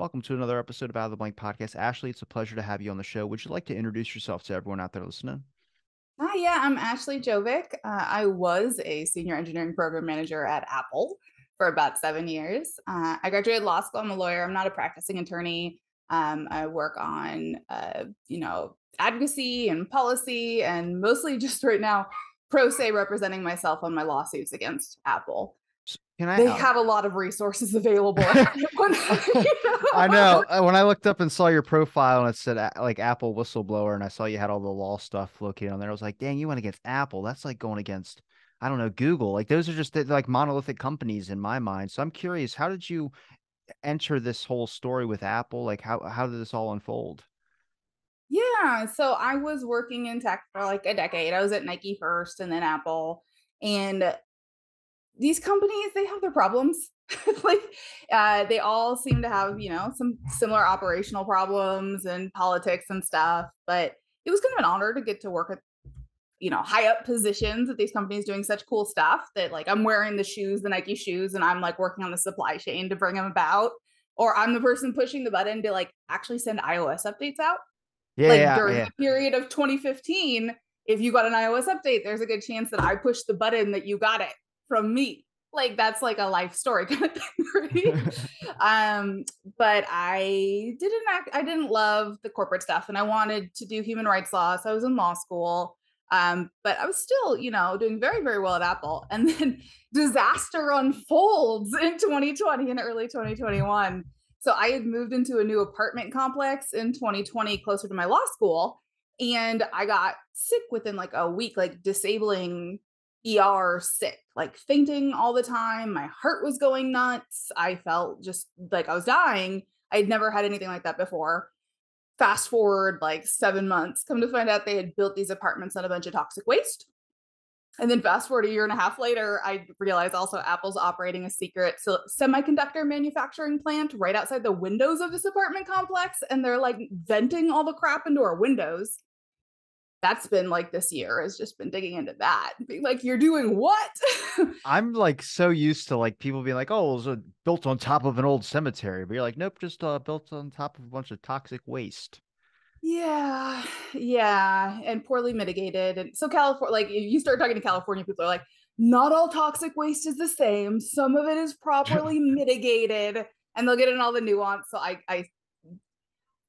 Welcome to another episode of Out of the Blank Podcast. Ashley, it's a pleasure to have you on the show. Would you like to introduce yourself to everyone out there listening? Hi, yeah, I'm Ashley Gjovik. I was a senior engineering program manager at Apple for about 7 years. I graduated law school. I'm a lawyer. I'm not a practicing attorney. I work on, advocacy and policy, and mostly just right now, pro se representing myself on my lawsuits against Apple. Can I? They have a lot of resources available. I know. When I looked up and saw your profile and it said like Apple whistleblower, and I saw you had all the law stuff located on there, I was like, dang, you went against Apple. That's like going against, I don't know, Google. Like those are just like monolithic companies in my mind. So I'm curious, how did you enter this whole story with Apple? Like how did this all unfold? Yeah, so I was working in tech for like a decade. I was at Nike first and then Apple. And these companies, they have their problems. like they all seem to have, some similar operational problems and politics and stuff. But it was kind of an honor to get to work at, high up positions at these companies doing such cool stuff that like I'm wearing the Nike shoes, and I'm like working on the supply chain to bring them about. Or I'm the person pushing the button to like actually send iOS updates out Yeah, like yeah, during yeah. the period of 2015. If you got an iOS update, there's a good chance that I pushed the button that you got it from me. Like that's like a life story kind of thing, right? But I didn't love the corporate stuff, and I wanted to do human rights law. So I was in law school. But I was still, doing very, very well at Apple. And then disaster unfolds in 2020 and early 2021. So I had moved into a new apartment complex in 2020, closer to my law school. And I got sick within like a week, like disabling sick, like fainting all the time. My heart was going nuts. I felt just like I was dying. I'd never had anything like that before. Fast forward like 7 months, come to find out they had built these apartments on a bunch of toxic waste. And then fast forward a year and a half later, I realized also Apple's operating a secret semiconductor manufacturing plant right outside the windows of this apartment complex. And they're like venting all the crap into our windows. That's been like this year has just been digging into that. Being like, you're doing what? I'm like so used to like people being like, "Oh, it was built on top of an old cemetery," but you're like, "Nope, just built on top of a bunch of toxic waste." Yeah, yeah, and poorly mitigated. And so California, like if you start talking to California people, are like, not all toxic waste is the same. Some of it is properly mitigated, and they'll get in all the nuance. So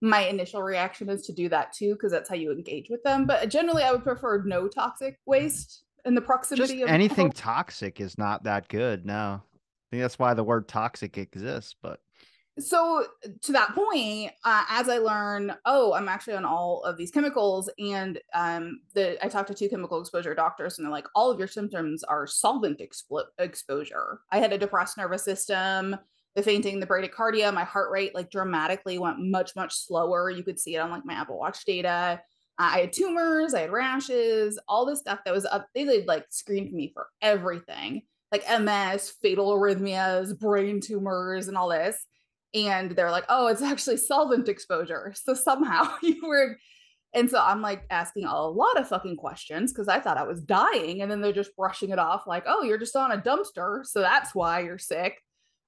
my initial reaction is to do that too, because that's how you engage with them. But generally, I would prefer no toxic waste in the Just proximity of my anything home. toxic is not that good. No, I think that's why the word toxic exists. But So to that point, as I learn, oh, I'm actually on all of these chemicals, and I talked to two chemical exposure doctors, and they're like, all of your symptoms are solvent exposure. I had a depressed nervous system, the fainting, the bradycardia, my heart rate like dramatically went much much slower. You could see it on like my Apple Watch data. I had tumors, I had rashes, all this stuff that was up. They like screened me for everything, like MS, fatal arrhythmias, brain tumors, and all this. And they're like, oh, it's actually solvent exposure. So somehow you were. And so I'm like asking a lot of fucking questions because I thought I was dying. And then they're just brushing it off like, oh, you're just on a dumpster. So that's why you're sick.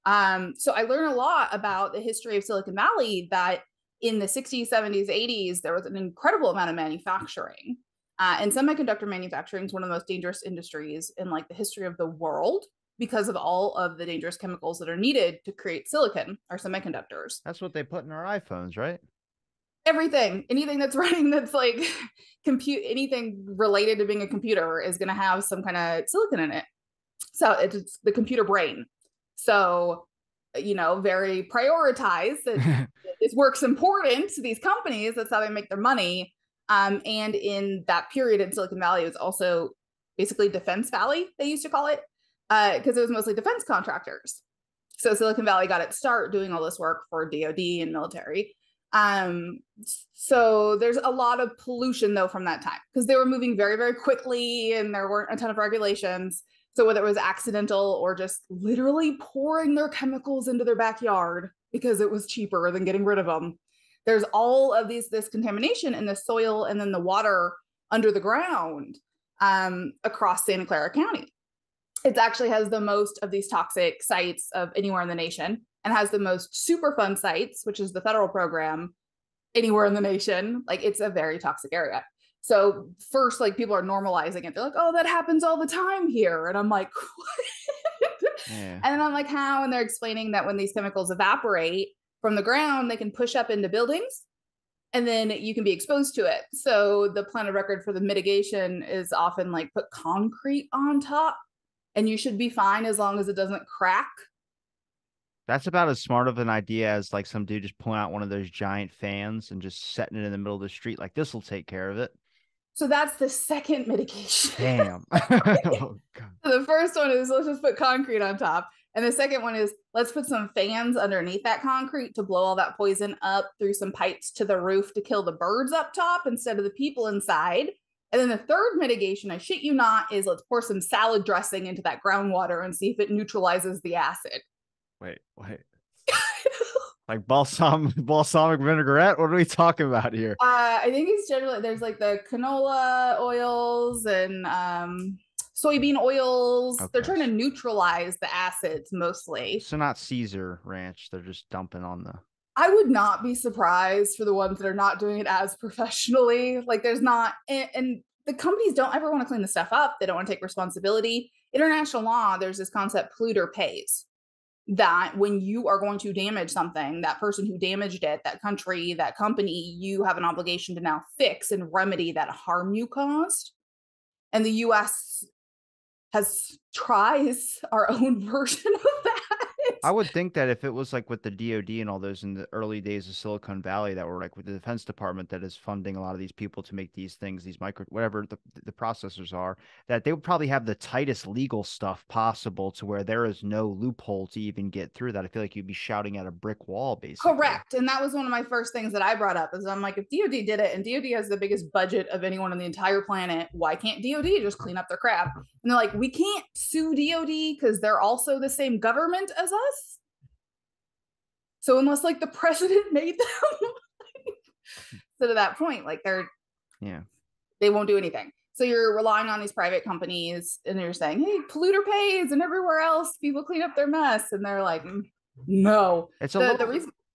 So I learned a lot about the history of Silicon Valley, that in the 60s, 70s, 80s, there was an incredible amount of manufacturing. And semiconductor manufacturing is one of the most dangerous industries in like the history of the world, because of all of the dangerous chemicals that are needed to create silicon or semiconductors. that's what they put in our iPhones, right? Everything, anything that's running that's like compute, anything related to being a computer is going to have some kind of silicon in it. So it's the computer brain. So, very prioritized that this work's important to these companies. That's how they make their money. And in that period in Silicon Valley, it was also basically Defense Valley, they used to call it, because it was mostly defense contractors. So Silicon Valley got its start doing all this work for DoD and military. Um, so there's a lot of pollution though from that time, because they were moving very, very quickly and there weren't a ton of regulations. So whether it was accidental or just literally pouring their chemicals into their backyard because it was cheaper than getting rid of them, there's all of this contamination in the soil and then the water under the ground, across Santa Clara County. It actually has the most of these toxic sites of anywhere in the nation. and has the most Superfund sites, which is the federal program, anywhere in the nation. Like, it's a very toxic area. So first, like, people are normalizing it. They're like, oh, that happens all the time here. And I'm like, what? Yeah. And then I'm like, how? And they're explaining that when these chemicals evaporate from the ground, they can push up into buildings and then you can be exposed to it. So the plan of record for the mitigation is often like put concrete on top and you should be fine as long as it doesn't crack. That's about as smart of an idea as like some dude just pulling out one of those giant fans and just setting it in the middle of the street. Like, this will take care of it. So that's the second mitigation. Damn. Oh, God. So the first one is let's just put concrete on top. And the second one is let's put some fans underneath that concrete to blow all that poison up through some pipes to the roof to kill the birds up top instead of the people inside. And then the third mitigation, I shit you not, is let's pour some salad dressing into that groundwater and see if it neutralizes the acid. Wait. Like balsamic vinaigrette? What are we talking about here? I think it's generally, there's like the canola oils and soybean oils. Okay. They're trying to neutralize the acids mostly. So not Caesar ranch. They're just dumping on the. I would not be surprised for the ones that are not doing it as professionally. Like, there's not, and the companies don't ever want to clean the stuff up. They don't want to take responsibility. International law, there's this concept, polluter pays. That when you are going to damage something, that person who damaged it, that country, that company, you have an obligation to now fix and remedy that harm you caused. And the US tries our own version of that. I would think that if it was like with the DoD and all those in the early days of Silicon Valley that were like with the Defense Department that is funding a lot of these people to make these things, these whatever the processors are, that they would probably have the tightest legal stuff possible to where there is no loophole to even get through that. I feel like you'd be shouting at a brick wall, basically. Correct. And that was one of my first things that I brought up is I'm like, if DoD did it and DoD has the biggest budget of anyone on the entire planet, why can't DoD just clean up their crap? And they're like, we can't sue DoD because they're also the same government as us. So unless like the president made them, so to that point, like they won't do anything. So you're relying on these private companies and you're saying, hey, polluter pays, and everywhere else people clean up their mess. And they're like, no. It's a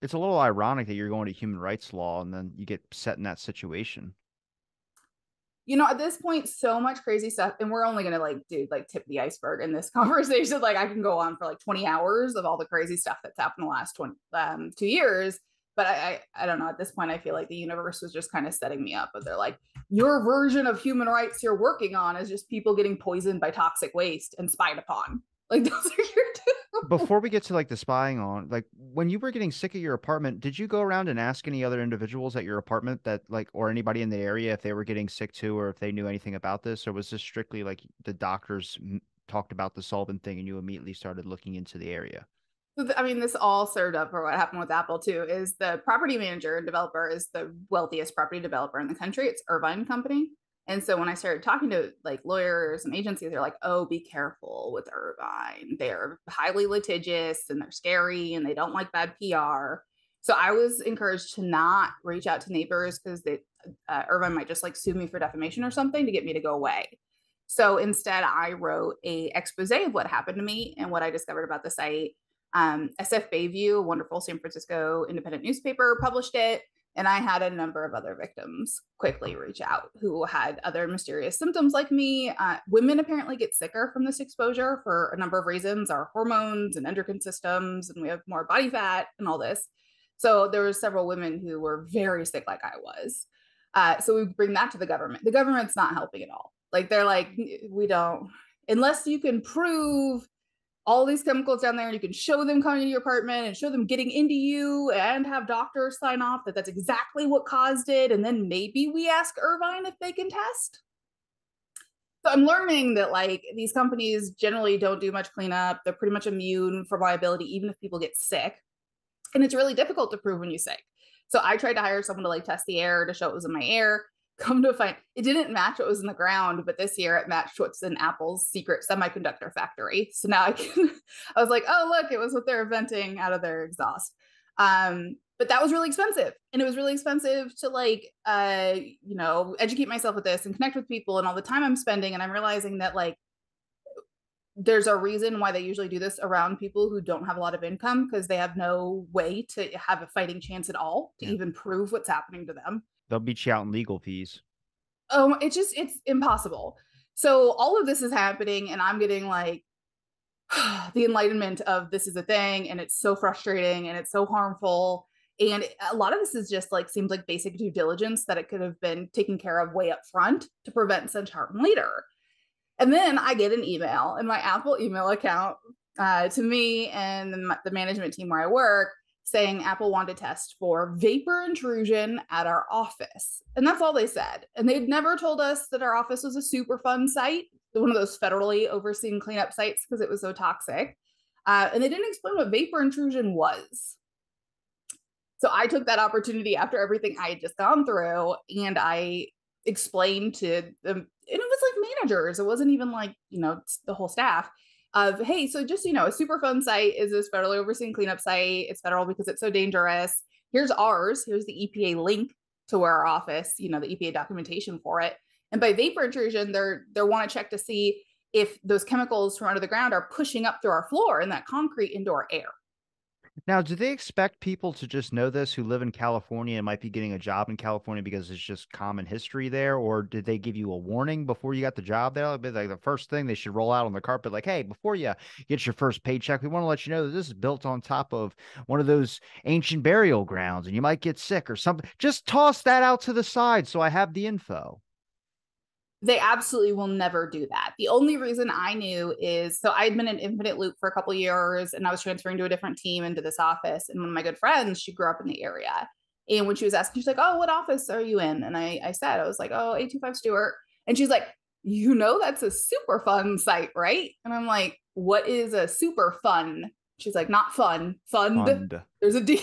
little ironic that you're going to human rights law and then you get set in that situation. You know, at this point, so much crazy stuff, and we're only gonna tip the iceberg in this conversation. Like, I can go on for like 20 hours of all the crazy stuff that's happened the last 2 years. But I don't know. At this point, I feel like the universe was just kind of setting me up. But they're like, your version of human rights you're working on is just people getting poisoned by toxic waste and spied upon. Like, those are your two. Before we get to like the spying on, like when you were getting sick at your apartment, did you go around and ask any other individuals at your apartment that like, or anybody in the area if they were getting sick too, or if they knew anything about this, or was this strictly like the doctors talked about the solvent thing and you immediately started looking into the area? I mean, this all served up for what happened with Apple too, is the property manager and developer is the wealthiest property developer in the country. It's Irvine Company. And so when I started talking to like lawyers and agencies, they're like, oh, be careful with Irvine. They're highly litigious and they're scary and they don't like bad PR. So I was encouraged to not reach out to neighbors because Irvine might just like sue me for defamation or something to get me to go away. So instead, I wrote a expose of what happened to me and what I discovered about the site. SF Bayview, a wonderful San Francisco independent newspaper, published it. And I had a number of other victims quickly reach out who had other mysterious symptoms like me. Women apparently get sicker from this exposure for a number of reasons, our hormones and endocrine systems, and we have more body fat and all this. So there were several women who were very sick like I was. So we bring that to the government. The government's not helping at all. Like, they're like, we don't, unless you can prove all these chemicals down there and you can show them coming into your apartment and show them getting into you and have doctors sign off that that's exactly what caused it. And then maybe we ask Irvine if they can test. So I'm learning that like these companies generally don't do much cleanup. They're pretty much immune from liability, even if people get sick. And it's really difficult to prove when you're sick. So I tried to hire someone to like test the air to show it was in my air. Come to find it didn't match what was in the ground, but this year it matched what's in Apple's secret semiconductor factory. So now I was like, oh, look, it was what they're venting out of their exhaust. But that was really expensive. And it was really expensive to like, educate myself with this and connect with people and all the time I'm spending. And I'm realizing that like there's a reason why they usually do this around people who don't have a lot of income, because they have no way to have a fighting chance at all to even prove what's happening to them. They'll beat you out in legal fees. It's impossible. So all of this is happening, and I'm getting like the enlightenment of this is a thing, and it's so frustrating and it's so harmful. And a lot of this is just like seems like basic due diligence that it could have been taken care of way up front to prevent such harm later. And then I get an email in my Apple email account to me and the management team where I work, saying Apple wanted to test for vapor intrusion at our office. And that's all they said. And they'd never told us that our office was a super fun site, one of those federally overseen cleanup sites, because it was so toxic. And they didn't explain what vapor intrusion was. So I took that opportunity after everything I had just gone through, and I explained to them, and it was like managers, it wasn't even like, you know, the whole staff, of, hey, so just, you know, a Superfund site is this federally overseen cleanup site. It's federal because it's so dangerous. Here's ours. Here's the EPA link to where our office, you know, the EPA documentation for it. And by vapor intrusion, they want to check to see if those chemicals from under the ground are pushing up through our floor and that concrete into our air. Now, do they expect people to just know this who live in California and might be getting a job in California because it's just common history there? Or did they give you a warning before you got the job there? Like the first thing they should roll out on the carpet, like, hey, before you get your first paycheck, we want to let you know that this is built on top of one of those ancient burial grounds and you might get sick or something. Just toss that out to the side so I have the info. They absolutely will never do that. The only reason I knew is, so I'd been in Infinite Loop for a couple of years, and I was transferring to a different team into this office. And one of my good friends, she grew up in the area. And when she was asking, she's like, oh, what office are you in? And I said, I was like, oh, 825 Stewart. And she's like, you know, that's a super fun site, right? And I'm like, what is a super fun? She's like, not fun, fund. There's a D.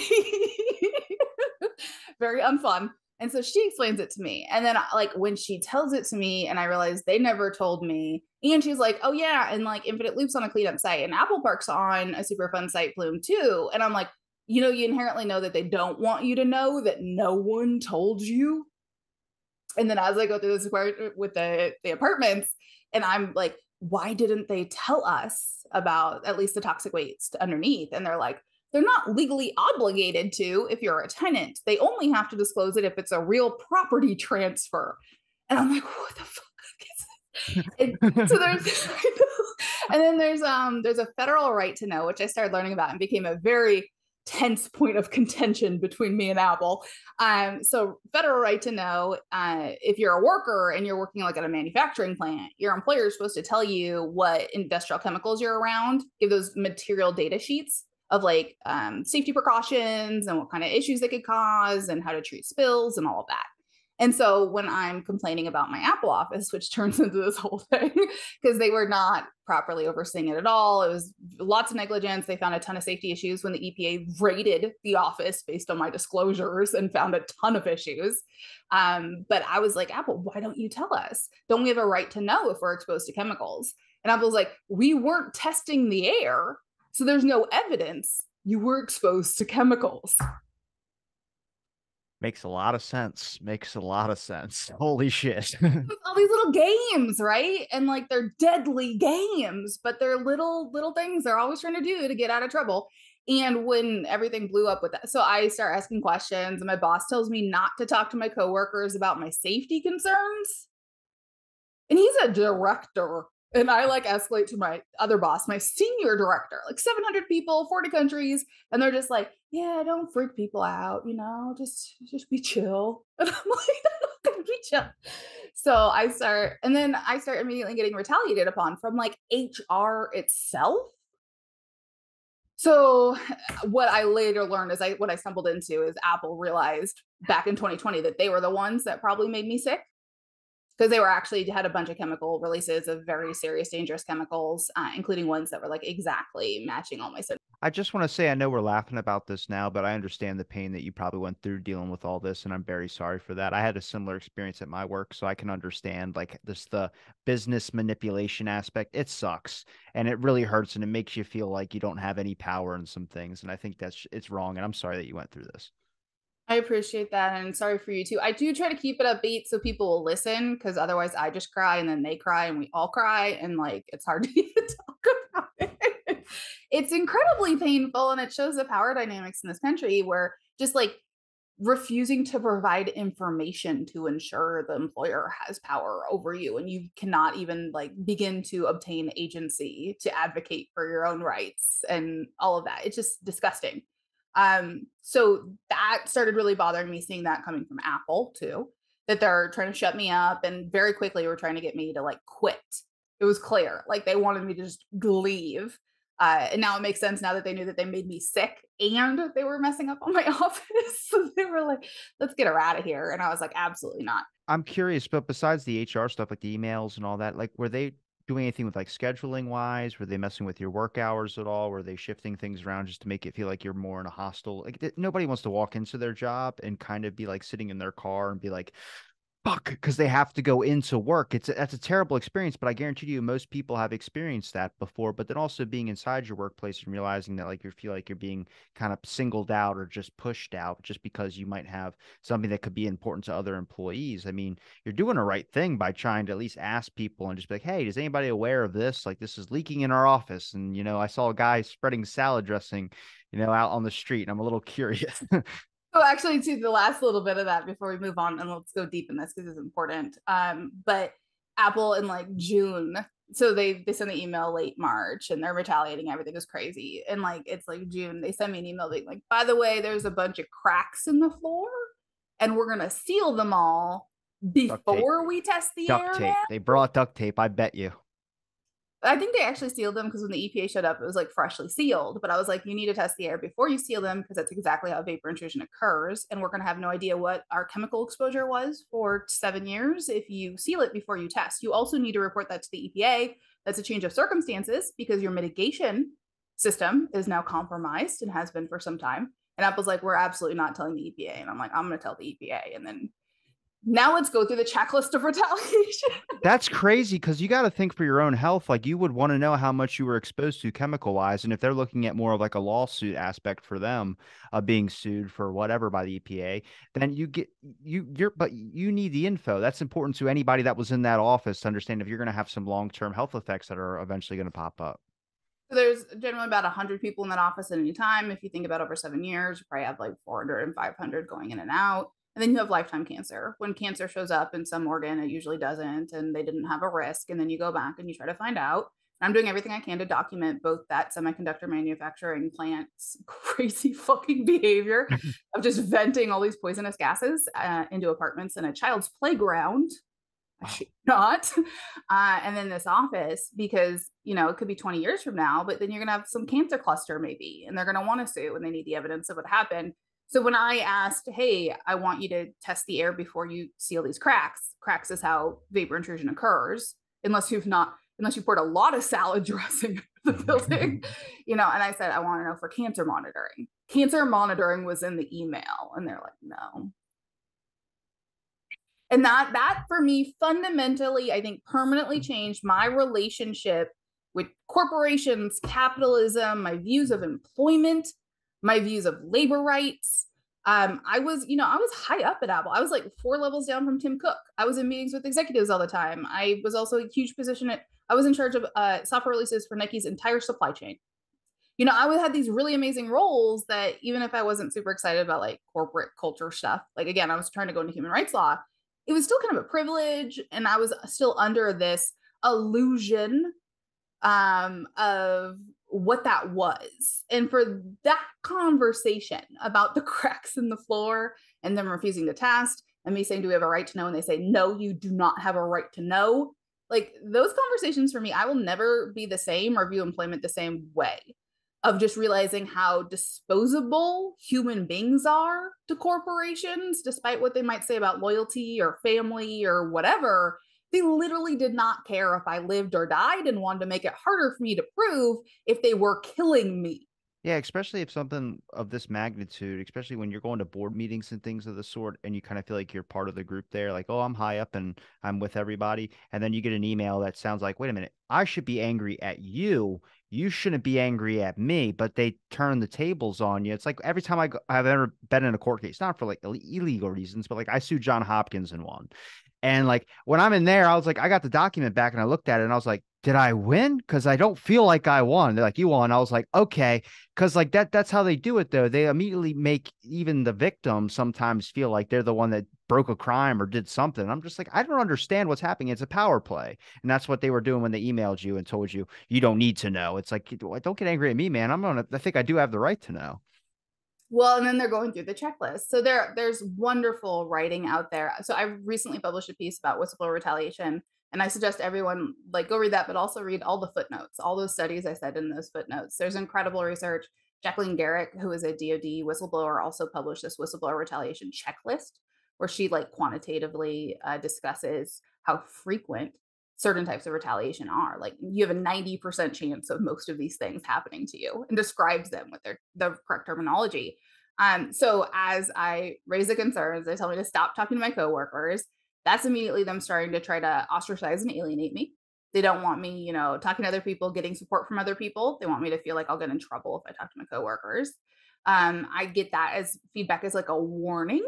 Very unfun. And so she explains it to me. And then like when she tells it to me and I realize they never told me, and she's like, oh yeah, and like Infinite Loop's on a cleanup site and Apple Park's on a super fun site, Bloom too. And I'm like, you know, you inherently know that they don't want you to know that no one told you. And then as I go through this with the apartments, and I'm like, why didn't they tell us about at least the toxic waste underneath? And they're like, they're not legally obligated to if you're a tenant. They only have to disclose it if it's a real property transfer. And I'm like, what the fuck is it? And so there's and then there's a federal right to know, which I started learning about and became a very tense point of contention between me and Apple. So federal right to know, if you're a worker and you're working like at a manufacturing plant, your employer is supposed to tell you what industrial chemicals you're around, give those material data sheets of like safety precautions and what kind of issues they could cause and how to treat spills and all of that. And so when I'm complaining about my Apple office, which turns into this whole thing, because they were not properly overseeing it at all, it was lots of negligence. They found a ton of safety issues when the EPA raided the office based on my disclosures and found a ton of issues. But I was like, Apple, why don't you tell us? Don't we have a right to know if we're exposed to chemicals? And Apple's like, we weren't testing the air, so there's no evidence you were exposed to chemicals. Makes a lot of sense. Makes a lot of sense. Holy shit. All these little games, right? And like they're deadly games, but they're little things they're always trying to do to get out of trouble. And when everything blew up with that, so I start asking questions, and my boss tells me not to talk to my coworkers about my safety concerns. And he's a director. And I like escalate to my other boss, my senior director, like 700 people, 40 countries. And they're just like, yeah, don't freak people out, you know, just be chill. And I'm like, I'm not gonna be chill. So I start immediately getting retaliated upon from like HR itself. So what I later learned is what I stumbled into is Apple realized back in 2020 that they were the ones that probably made me sick, because they were actually had a bunch of chemical releases of very serious, dangerous chemicals, including ones that were like exactly matching all my symptoms. I just want to say, I know we're laughing about this now, but I understand the pain that you probably went through dealing with all this, and I'm very sorry for that. I had a similar experience at my work, so I can understand like the business manipulation aspect. It sucks, and it really hurts, and it makes you feel like you don't have any power in some things. And I think it's wrong, and I'm sorry that you went through this. I appreciate that, and sorry for you too. I do try to keep it upbeat so people will listen, because otherwise I just cry and then they cry and we all cry, and like it's hard to even talk about it. It's incredibly painful, and it shows the power dynamics in this country where just like refusing to provide information to ensure the employer has power over you, and you cannot even like begin to obtain agency to advocate for your own rights and all of that. It's just disgusting. So that started really bothering me, seeing that coming from Apple too, that they're trying to shut me up, and very quickly were trying to get me to like quit. It was clear, like they wanted me to just leave. And now it makes sense now that they knew that they made me sick and they were messing up on my office. So they were like, let's get her out of here. And I was like, absolutely not. I'm curious, but besides the HR stuff, like the emails and all that, like were they doing anything with like scheduling wise? Were they messing with your work hours at all? Were they shifting things around just to make it feel like you're more in a hostile? Like nobody wants to walk into their job and kind of be like sitting in their car and be like, fuck, because they have to go into work. That's a terrible experience, but I guarantee you most people have experienced that before. But then also being inside your workplace and realizing that like you feel like you're being kind of singled out or just pushed out just because you might have something that could be important to other employees. I mean, you're doing the right thing by trying to at least ask people and just be like, hey, is anybody aware of this? Like this is leaking in our office. And I saw a guy spreading salad dressing, out on the street. And I'm a little curious. So actually, to the last little bit of that before we move on, and let's go deep in this because it's important. But Apple in like June, so they sent the email late March, and they're retaliating. Everything is crazy, and like it's like June, they send me an email being like, by the way, there's a bunch of cracks in the floor, and we're gonna seal them all Duct tape. before we test the Duct air, man. tape. They brought duct tape, I bet you. I think they actually sealed them because when the EPA showed up, it was like freshly sealed. But I was like, you need to test the air before you seal them because that's exactly how vapor intrusion occurs. And we're going to have no idea what our chemical exposure was for 7 years if you seal it before you test. You also need to report that to the EPA. That's a change of circumstances because your mitigation system is now compromised and has been for some time. And Apple's like, we're absolutely not telling the EPA. And I'm like, I'm going to tell the EPA. And then now let's go through the checklist of retaliation. That's crazy because you got to think for your own health. Like you would want to know how much you were exposed to chemical wise. And if they're looking at more of like a lawsuit aspect for them being sued for whatever by the EPA, then but you need the info. That's important to anybody that was in that office to understand if you're going to have some long-term health effects that are eventually going to pop up. So there's generally about 100 people in that office at any time. If you think about over 7 years, you probably have like 400 and 500 going in and out. And then you have lifetime cancer. When cancer shows up in some organ, it usually doesn't, and they didn't have a risk. And then you go back and you try to find out. And I'm doing everything I can to document both that semiconductor manufacturing plant's crazy fucking behavior of just venting all these poisonous gases into apartments and a child's playground. I should not. And then this office, because, it could be 20 years from now, but then you're going to have some cancer cluster maybe, and they're going to want to sue and they need the evidence of what happened. So when I asked, hey, I want you to test the air before you seal these cracks is how vapor intrusion occurs, unless you poured a lot of salad dressing into the building, and I said, I want to know for cancer monitoring. Cancer monitoring was in the email, and they're like, no. And that for me fundamentally, I think permanently changed my relationship with corporations, capitalism, my views of employment, my views of labor rights. I was high up at Apple. I was like 4 levels down from Tim Cook. I was in meetings with executives all the time. I was also a huge position I was in charge of software releases for Nike's entire supply chain. I had these really amazing roles that even if I wasn't super excited about like corporate culture stuff, like again, I was trying to go into human rights law, it was still kind of a privilege. And I was still under this illusion of what that was. And for that conversation about the cracks in the floor and them refusing to test and me saying, do we have a right to know? And they say, no, you do not have a right to know. Like those conversations for me, I will never be the same or view employment the same way, of just realizing how disposable human beings are to corporations, despite what they might say about loyalty or family or whatever. They literally did not care if I lived or died and wanted to make it harder for me to prove if they were killing me. Yeah, especially if something of this magnitude, especially when you're going to board meetings and things of the sort, and you kind of feel like you're part of the group there, like, oh, I'm high up and I'm with everybody. And then you get an email that sounds like, wait a minute, I should be angry at you. You shouldn't be angry at me. But they turn the tables on you. It's like every time I've ever been in a court case, not for like illegal reasons, but like I sued John Hopkins in one. And like when I'm in there, I was like, I got the document back and I looked at it and I was like, did I win? Because I don't feel like I won. They're like, you won. I was like, okay. Because like that's how they do it though. They immediately make even the victim sometimes feel like they're the one that broke a crime or did something. I'm just like, I don't understand what's happening. It's a power play. And that's what they were doing when they emailed you and told you you don't need to know. It's like, don't get angry at me, man. I think I do have the right to know. Well, and then they're going through the checklist. So there's wonderful writing out there. So I recently published a piece about whistleblower retaliation, and I suggest everyone like go read that, but also read all the footnotes, all those studies I said in those footnotes. There's incredible research. Jacqueline Garrick, who is a DoD whistleblower, also published this whistleblower retaliation checklist where she like quantitatively discusses how frequent certain types of retaliation are. Like you have a 90% chance of most of these things happening to you and describes them with the correct terminology. So as I raise the concerns, they tell me to stop talking to my coworkers. That's immediately them starting to try to ostracize and alienate me. They don't want me, talking to other people, getting support from other people. They want me to feel like I'll get in trouble if I talk to my coworkers. I get that as feedback as like a warning,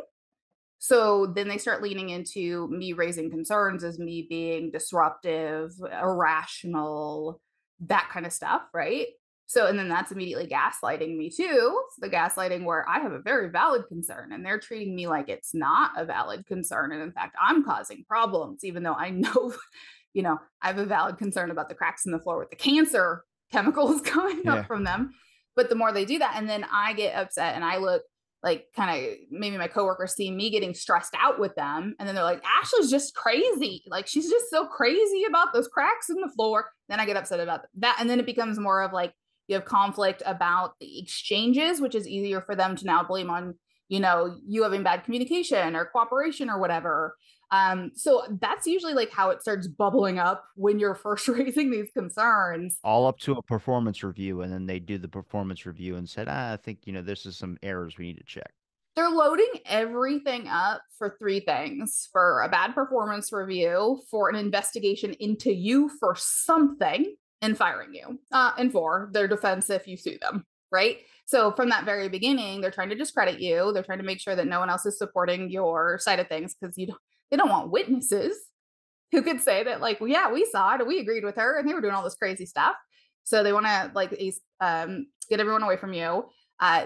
so then they start leaning into me raising concerns as me being disruptive, irrational, that kind of stuff, right? So, and then that's immediately gaslighting me too. So the gaslighting where I have a very valid concern and they're treating me like it's not a valid concern. And in fact, I'm causing problems, even though I know, I have a valid concern about the cracks in the floor with the cancer chemicals coming up Yeah. from them. But the more they do that, and then I get upset and I look like kind of maybe my coworkers see me getting stressed out with them and then they're like, Ashley's just crazy, like she's just so crazy about those cracks in the floor. Then I get upset about that, and then it becomes more of like you have conflict about the exchanges, which is easier for them to now blame on you having bad communication or cooperation or whatever. So that's usually like how it starts bubbling up when you're first raising these concerns. All up to a performance review, and then they do the performance review and said, I think, this is some errors we need to check. They're loading everything up for three things: for a bad performance review, for an investigation into you for something, and firing you. And for their defense if you sue them, right? So from that very beginning, they're trying to discredit you. They're trying to make sure that no one else is supporting your side of things because they don't want witnesses who could say that, like, well, yeah, we saw it and we agreed with her and they were doing all this crazy stuff. So they want to like get everyone away from you.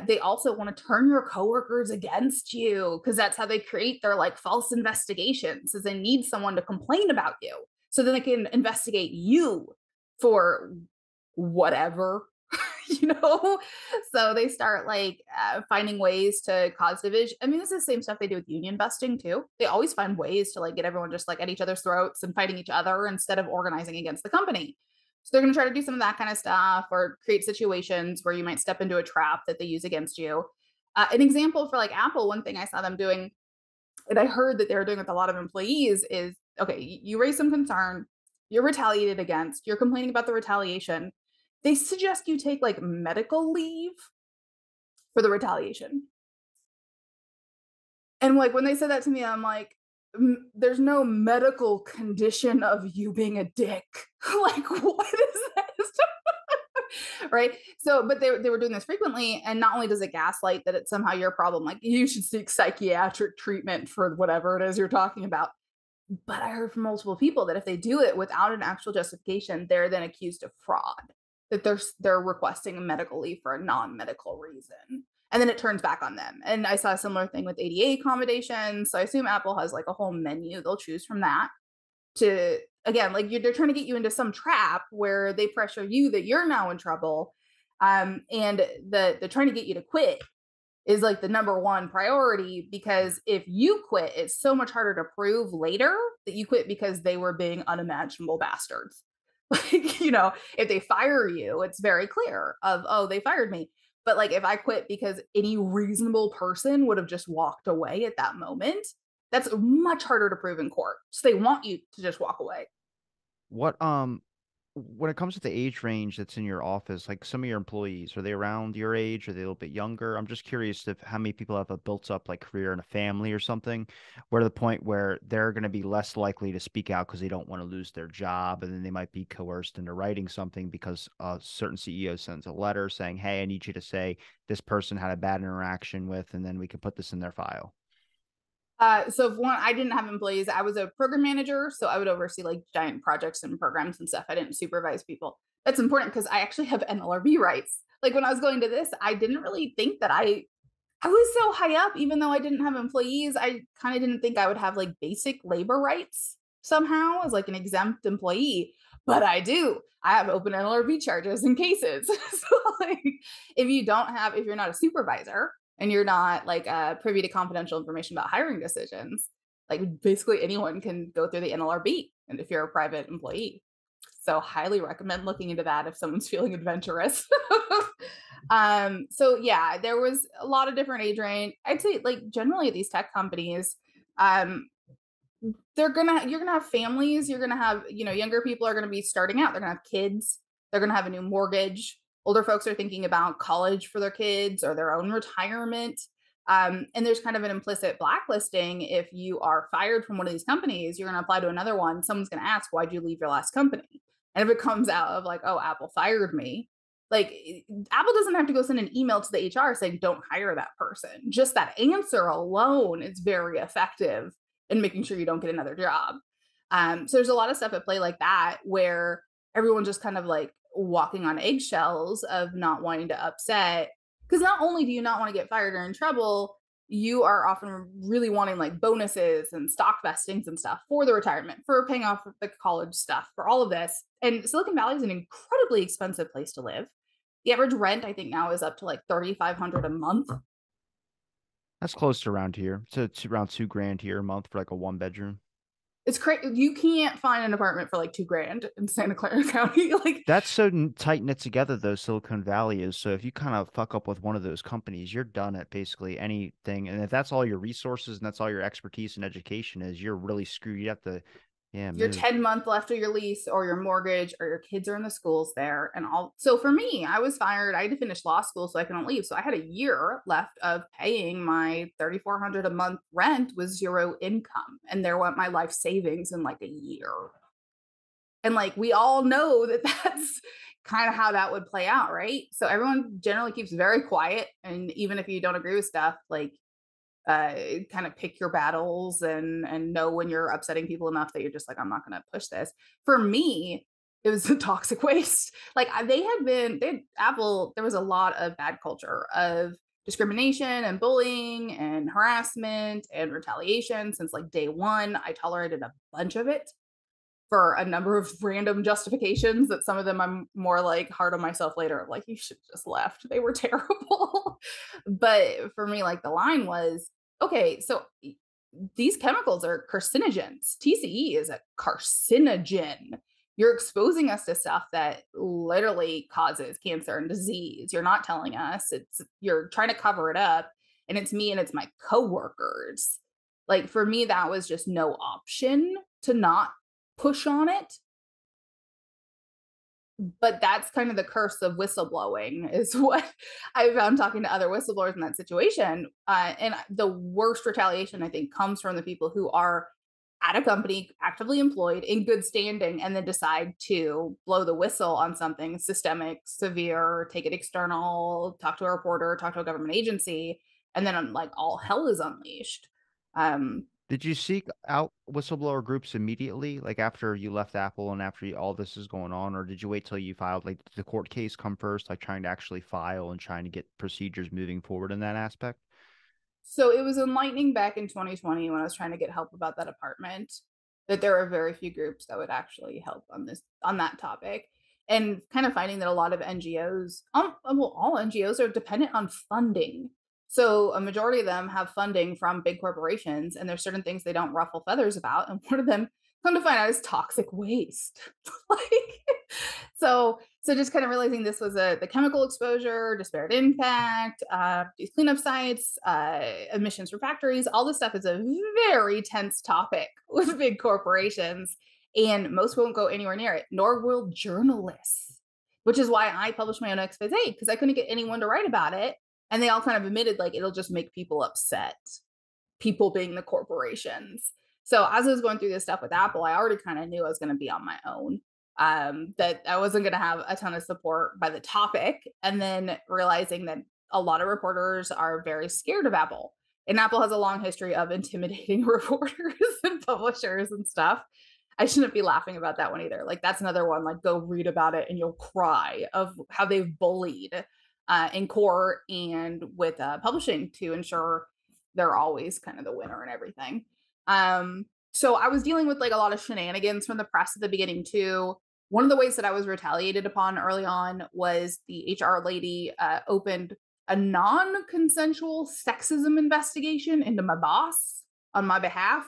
They also want to turn your coworkers against you because that's how they create their like false investigations, is they need someone to complain about you so then they can investigate you for whatever. you know so they start like finding ways to cause division. I mean, this is the same stuff they do with union busting too. They always find ways to like get everyone just like at each other's throats and fighting each other instead of organizing against the company. So they're going to try to do some of that kind of stuff or create situations where you might step into a trap that they use against you. An example for like Apple, one thing I saw them doing, and I heard that they were doing with a lot of employees, is okay, you raise some concern, you're retaliated against, you're complaining about the retaliation. They suggest you take like medical leave for the retaliation. And like when they said that to me, I'm like, there's no medical condition of you being a dick. Like, what is this? Right. So, but they were doing this frequently. And not only does it gaslight that it's somehow your problem, like you should seek psychiatric treatment for whatever it is you're talking about. But I heard from multiple people that if they do it without an actual justification, they're then accused of fraud, that they're requesting a medical leave for a non-medical reason. And then it turns back on them. And I saw a similar thing with ADA accommodations. So I assume Apple has like a whole menu they'll choose from that to, again, like they're trying to get you into some trap where they pressure you that you're now in trouble. And they're trying to get you to quit is like the number one priority, because if you quit, it's so much harder to prove later that you quit because they were being unimaginable bastards. Like, if they fire you, it's very clear of, oh, they fired me. But like if I quit because any reasonable person would have just walked away at that moment, that's much harder to prove in court. So they want you to just walk away. What when it comes to the age range that's in your office, like some of your employees, are they around your age? Are they a little bit younger? I'm just curious if how many people have a built up like career and a family or something, where to the point where they're going to be less likely to speak out because they don't want to lose their job, and then they might be coerced into writing something because a certain CEO sends a letter saying, "Hey, I need you to say this person had a bad interaction with," and then we can put this in their file. So if one, I didn't have employees. I was a program manager, so I would oversee like giant projects and programs and stuff. I didn't supervise people. That's important because I actually have NLRB rights. Like when I was going to this, I didn't really think that I was so high up, even though I didn't have employees. I kind of didn't think I would have like basic labor rights somehow as like an exempt employee, but I do. I have open NLRB charges and cases. So like, if you're not a supervisor and you're not like privy to confidential information about hiring decisions, like basically anyone can go through the NLRB. And if you're a private employee, so highly recommend looking into that if someone's feeling adventurous. So yeah, there was a lot of different age range. I'd say like generally these tech companies, um, you're gonna have families, you're gonna have, younger people are gonna be starting out, they're gonna have kids, they're gonna have a new mortgage. Older folks are thinking about college for their kids or their own retirement. And there's kind of an implicit blacklisting. If you are fired from one of these companies, you're going to apply to another one. Someone's going to ask, why'd you leave your last company? And if it comes out of like, oh, Apple fired me, like Apple doesn't have to go send an email to the HR saying, don't hire that person. Just that answer alone is very effective in making sure you don't get another job. So there's a lot of stuff at play like that where everyone's just kind of like walking on eggshells of not wanting to upset. Because not only do you not want to get fired or in trouble, you are often really wanting like bonuses and stock vestings and stuff for the retirement, for paying off the college stuff, for all of this. And Silicon Valley is an incredibly expensive place to live. The average rent, I think, now is up to like 3,500 a month. That's close to around here. So it's around 2 grand here a month for like a 1 bedroom. It's crazy. You can't find an apartment for like 2 grand in Santa Clara County. Like, That's so tight knit together, though, Silicon Valley is. So if you kind of fuck up with one of those companies, you're done at basically anything. And if that's all your resources and that's all your expertise and education is, you're really screwed. You have to, yeah, your move. 10-month left of your lease or your mortgage or your kids are in the schools there and all. So for me, I was fired. I had to finish law school so I couldn't leave. So I had a year left of paying my 3,400 a month rent with zero income. And there went my life savings in like a year. And like we all know that that's kind of how that would play out, right? So everyone generally keeps very quiet. And even if you don't agree with stuff, like kind of pick your battles and know when you're upsetting people enough that you're just like, I'm not going to push this. For me, it was a toxic waste. Like Apple, there was a lot of bad culture of discrimination and bullying and harassment and retaliation since like day one. I tolerated a bunch of it for a number of random justifications that some of them I'm more like hard on myself later. Like, you should just left. They were terrible. But for me, like the line was, okay, so these chemicals are carcinogens. TCE is a carcinogen. You're exposing us to stuff that literally causes cancer and disease. You're not telling us. You're trying to cover it up. And it's me and it's my coworkers. Like for me, that was just no option to not push on it. But that's kind of the curse of whistleblowing is what I found talking to other whistleblowers in that situation. And the worst retaliation, I think, comes from the people who are at a company, actively employed, in good standing, and then decide to blow the whistle on something systemic, severe, take it external, talk to a reporter, talk to a government agency, and then like all hell is unleashed. Um, Did you seek out whistleblower groups immediately, like after you left Apple and after all this is going on, or did you wait till you filed? Like, did the court case come first, like trying to actually file and trying to get procedures moving forward in that aspect? So it was enlightening back in 2020 when I was trying to get help about that apartment that there are very few groups that would actually help on that topic. And kind of finding that a lot of NGOs, well, all NGOs are dependent on funding. So a majority of them have funding from big corporations, and there's certain things they don't ruffle feathers about. And one of them, come to find out, is toxic waste. Like, so just kind of realizing this was the chemical exposure, disparate impact, these cleanup sites, emissions from factories, all this stuff is a very tense topic with big corporations. And most won't go anywhere near it, nor will journalists, which is why I published my own expose, because I couldn't get anyone to write about it. And they all kind of admitted like it'll just make people upset, people being the corporations. So as I was going through this stuff with Apple, I already kind of knew I was going to be on my own, that I wasn't going to have a ton of support by the topic. And then realizing that a lot of reporters are very scared of Apple. And Apple has a long history of intimidating reporters and publishers and stuff. I shouldn't be laughing about that one either. Like that's another one, like go read about it and you'll cry of how they've bullied in court and with publishing to ensure they're always kind of the winner and everything. So I was dealing with like a lot of shenanigans from the press at the beginning too. One of the ways that I was retaliated upon early on was the HR lady opened a non-consensual sexism investigation into my boss on my behalf.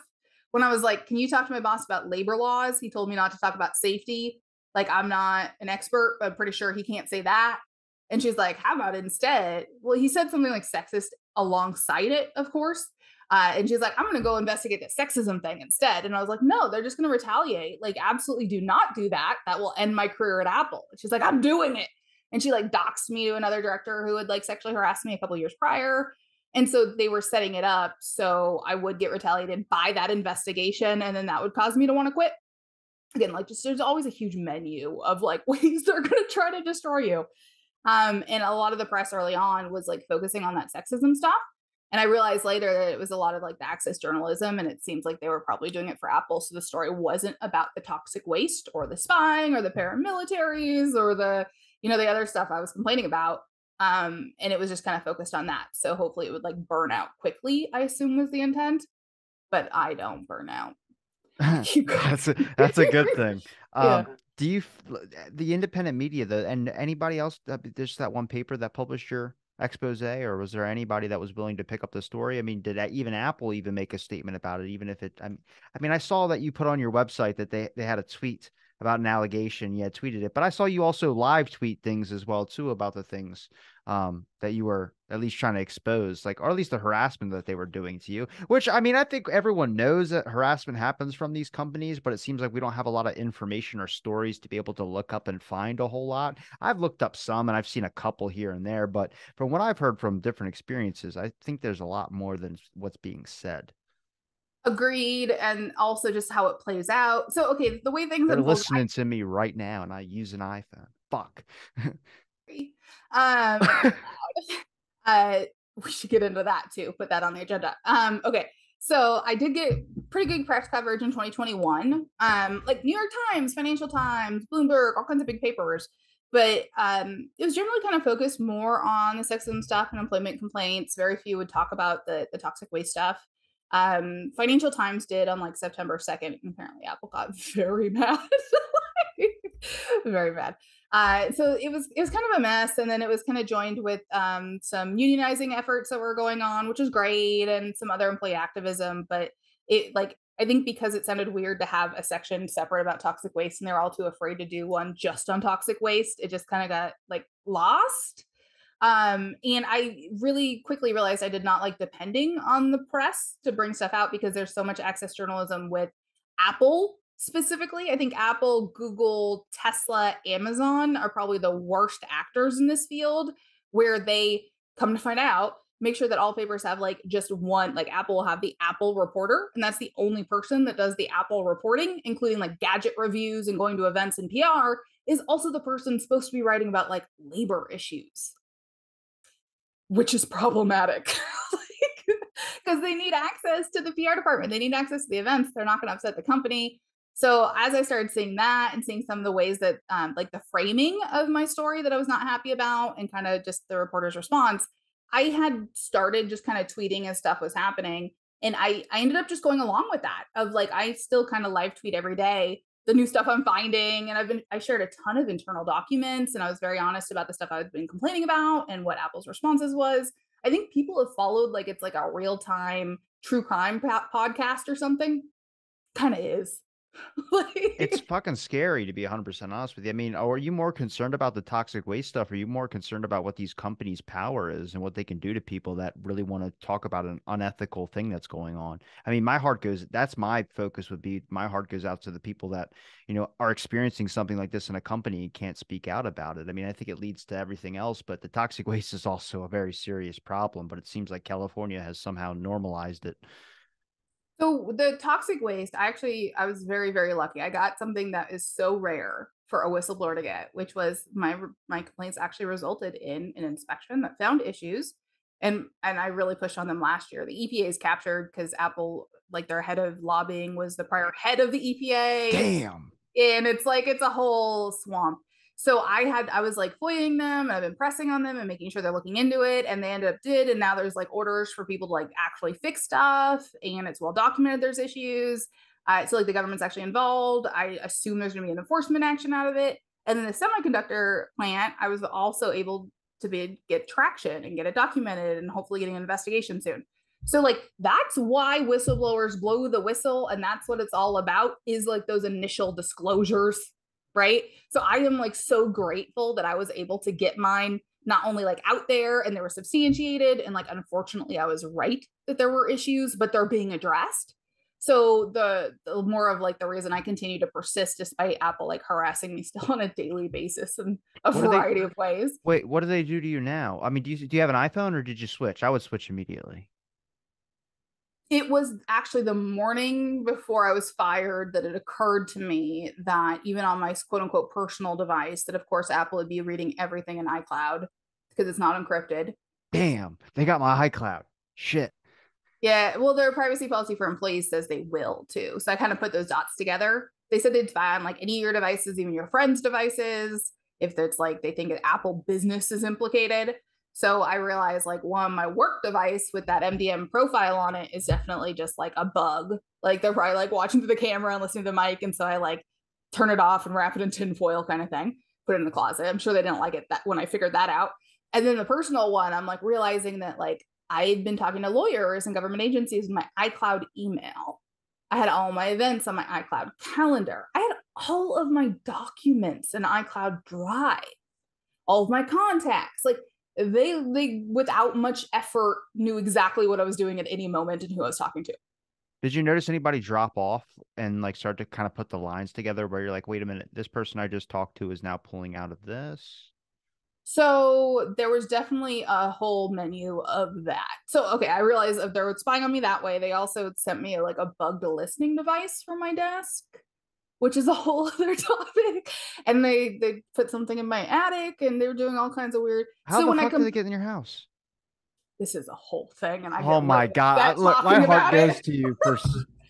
When I was like, can you talk to my boss about labor laws? He told me not to talk about safety. Like, I'm not an expert, but I'm pretty sure he can't say that. And she's like, how about instead? Well, he said something like sexist alongside it, of course. And she's like, I'm going to go investigate the sexism thing instead. And I was like, no, they're just going to retaliate. Like, absolutely do not do that. That will end my career at Apple. And she's like, I'm doing it. And she like doxed me to another director who had like sexually harassed me a couple years prior. And so they were setting it up so I would get retaliated by that investigation. And then that would cause me to want to quit. Again, like just there's always a huge menu of like ways they're going to try to destroy you. And a lot of the press early on was like focusing on that sexism stuff. And I realized later that it was a lot of like the access journalism, and it seems like they were probably doing it for Apple. So the story wasn't about the toxic waste or the spying or the paramilitaries or the, you know, the other stuff I was complaining about. And it was just kind of focused on that. So hopefully it would like burn out quickly, I assume was the intent. But I don't burn out. That's a good thing. Yeah. Do you the independent media and anybody else just that one paper that published your expose, or was there anybody that was willing to pick up the story? I mean, did even Apple even make a statement about it? Even if it, I mean, I saw that you put on your website that they had a tweet about an allegation. You had tweeted it, but I saw you also live tweet things as well too about the things that you were at least trying to expose, like, or at least the harassment that they were doing to you, which, I mean, I think everyone knows that harassment happens from these companies, but it seems like we don't have a lot of information or stories to be able to look up and find a whole lot. I've looked up some and I've seen a couple here and there, but from what I've heard from different experiences, I think there's a lot more than what's being said. Agreed. And also just how it plays out. So, okay, the way things They're unfold, listening to me right now and I use an iPhone. Fuck. um, we should get into that too. Put that on the agenda. Okay. So I did get pretty good press coverage in 2021. Like New York Times, Financial Times, Bloomberg, all kinds of big papers. But it was generally kind of focused more on the sexism stuff and employment complaints. Very few would talk about the toxic waste stuff. Financial Times did on like September 2nd, and apparently Apple got very mad. Very bad. So it was kind of a mess, and then it was kind of joined with some unionizing efforts that were going on, which is great, and some other employee activism. But it like I think because it sounded weird to have a section separate about toxic waste, and they're all too afraid to do one just on toxic waste, it just kind of got like lost. And I really quickly realized I did not like depending on the press to bring stuff out because there's so much access journalism with Apple specifically. I think Apple, Google, Tesla, Amazon are probably the worst actors in this field, where they come to find out, make sure that all papers have like just one, like Apple will have the Apple reporter, and that's the only person that does the Apple reporting, including like gadget reviews and going to events and PR, is also the person supposed to be writing about like labor issues, which is problematic. Because they need access to the PR department. They need access to the events. They're not going to upset the company. So as I started seeing that and seeing some of the ways that like the framing of my story that I was not happy about, and kind of just the reporter's response, I had started just kind of tweeting as stuff was happening. And I ended up just going along with that of like, I still kind of live tweet every day the new stuff I'm finding. And I shared a ton of internal documents, and I was very honest about the stuff I've been complaining about and what Apple's responses was. I think people have followed like it's like a real time true crime podcast or something. Kind of is. It's fucking scary, to be 100% honest with you. I mean, are you more concerned about the toxic waste stuff? Or are you more concerned about what these companies' power is and what they can do to people that really want to talk about an unethical thing that's going on? I mean, that's my focus would be, my heart goes out to the people that, are experiencing something like this in a company and can't speak out about it. I mean, I think it leads to everything else, but the toxic waste is also a very serious problem, but it seems like California has somehow normalized it. So the toxic waste, I was very, very lucky. I got something that is so rare for a whistleblower to get, which was my complaints actually resulted in an inspection that found issues. And I really pushed on them last year. The EPA is captured because Apple, like their head of lobbying was the prior head of the EPA. Damn. And it's like it's a whole swamp. So I was like foiling them and I've been pressing on them and making sure they're looking into it, and they ended up did. And now there's like orders for people to like actually fix stuff, and it's well documented there's issues. So like the government's actually involved. I assume there's gonna be an enforcement action out of it. And then the semiconductor plant, I was also able to get traction and get it documented and hopefully getting an investigation soon. So like that's why whistleblowers blow the whistle, and that's what it's all about, is like those initial disclosures, right? So I am like so grateful that I was able to get mine not only like out there and they were substantiated, and like unfortunately I was right that there were issues, but they're being addressed. So the more of like the reason I continue to persist despite Apple like harassing me still on a daily basis in a What do they variety of ways. Wait, what do they do to you now? I mean, do you have an iPhone or did you switch? I would switch immediately. It was actually the morning before I was fired that it occurred to me that even on my quote unquote personal device, that of course Apple would be reading everything in iCloud because it's not encrypted. Damn, they got my iCloud. Shit. Yeah, well, their privacy policy for employees says they will too. So I kind of put those dots together. They said they'd ban like any of your devices, even your friends' devices, if it's like they think an Apple business is implicated. So I realized like one, my work device with that MDM profile on it is definitely just like a bug. Like they're probably like watching through the camera and listening to the mic. And so I like turn it off and wrap it in tinfoil kind of thing, put it in the closet. I'm sure they didn't like it that when I figured that out. And then the personal one, I'm like realizing that like I had been talking to lawyers and government agencies with my iCloud email. I had all my events on my iCloud calendar. I had all of my documents in iCloud Drive, all of my contacts. Like they without much effort knew exactly what I was doing at any moment and who I was talking to. Did you notice anybody drop off and like start to kind of put the lines together where you're like, wait a minute, this person I just talked to is now pulling out of this? So there was definitely a whole menu of that. So okay, I realized if they were spying on me that way, they also sent me like a bugged listening device from my desk, which is a whole other topic. And they put something in my attic, and they were doing all kinds of weird. How So the when I fuck did come, they get in your house? this is a whole thing, and I Oh get my really God. upset Look, my talking heart about goes it. to you for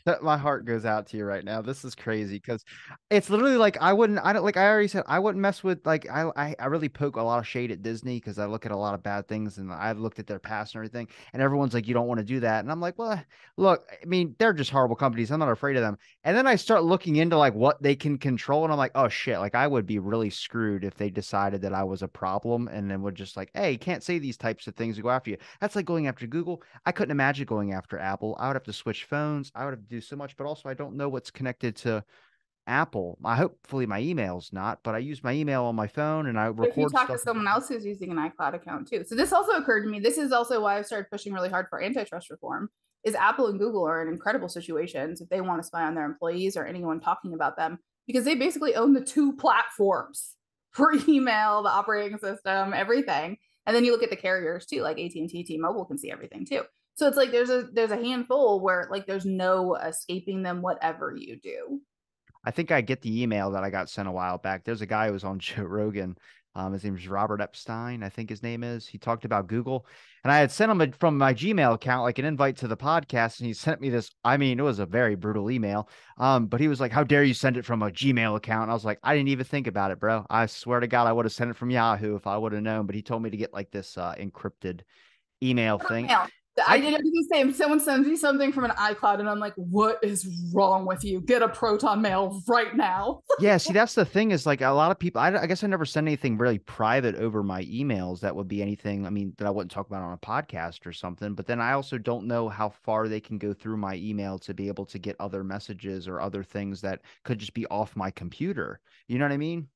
that. My heart goes out to you right now. This is crazy because it's literally like I don't like I already said I wouldn't mess with like I really poke a lot of shade at Disney because I look at a lot of bad things and I've looked at their past and everything. And everyone's like, you don't want to do that. And I'm like, well, look, I mean, they're just horrible companies. I'm not afraid of them. And then I start looking into like what they can control, and I'm like, oh shit, like I would be really screwed if they decided that I was a problem and then would just like, hey, you can't say these types of things to go after you. That's like going after Google. I couldn't imagine going after Apple. I would have to switch phones. I would have to do so much, but also I don't know what's connected to Apple. I hopefully my email's not, but I use my email on my phone and I But if you record talk to stuff. someone else who's using an iCloud account too. So this also occurred to me. This is also why I've started pushing really hard for antitrust reform. Is Apple and Google are in incredible situations if they want to spy on their employees or anyone talking about them, because they basically own the two platforms for email, the operating system, everything. And then you look at the carriers too, like AT&T, T-Mobile can see everything too. So it's like there's a handful where like there's no escaping them, whatever you do. I think I get the email that I got sent a while back. There's a guy who was on Joe Rogan. His name is Robert Epstein, I think his name is. He talked about Google, and I had sent him from my Gmail account like an invite to the podcast, and he sent me this. I mean, it was a very brutal email. But he was like, "How dare you send it from a Gmail account?" And I was like, "I didn't even think about it, bro. I swear to God, I would have sent it from Yahoo if I would have known." But he told me to get like this encrypted email thing. Mail. I did everything the same. Someone sends me something from an iCloud and I'm like, what is wrong with you? Get a Proton Mail right now. Yeah, see, that's the thing is like a lot of people, I guess I never send anything really private over my emails that would be anything, I mean, that I wouldn't talk about on a podcast or something. But then I also don't know how far they can go through my email to be able to get other messages or other things that could just be off my computer. You know what I mean?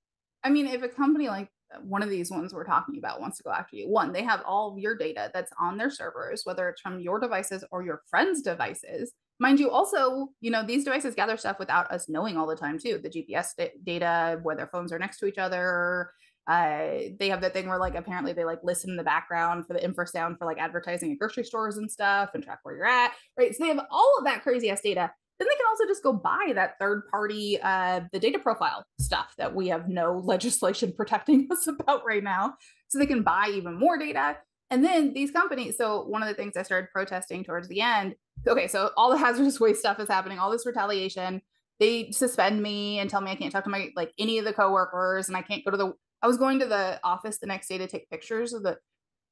I mean, if a company like one of these ones we're talking about wants to go after you, one, they have all of your data that's on their servers, whether it's from your devices or your friends' devices. Mind you, also, these devices gather stuff without us knowing all the time, too. The GPS data, where their phones are next to each other. They have that thing where, like, apparently they like listen in the background for the infrasound for like advertising at grocery stores and stuff and track where you're at, right? So they have all of that crazy ass data. Then they can also just go buy that third party, the data profile stuff that we have no legislation protecting us about right now. So they can buy even more data. And then these companies, so one of the things I started protesting towards the end, okay, so all the hazardous waste stuff is happening, all this retaliation. They suspend me and tell me I can't talk to my, like, any of the coworkers, and I can't go to I was going to the office the next day to take pictures of the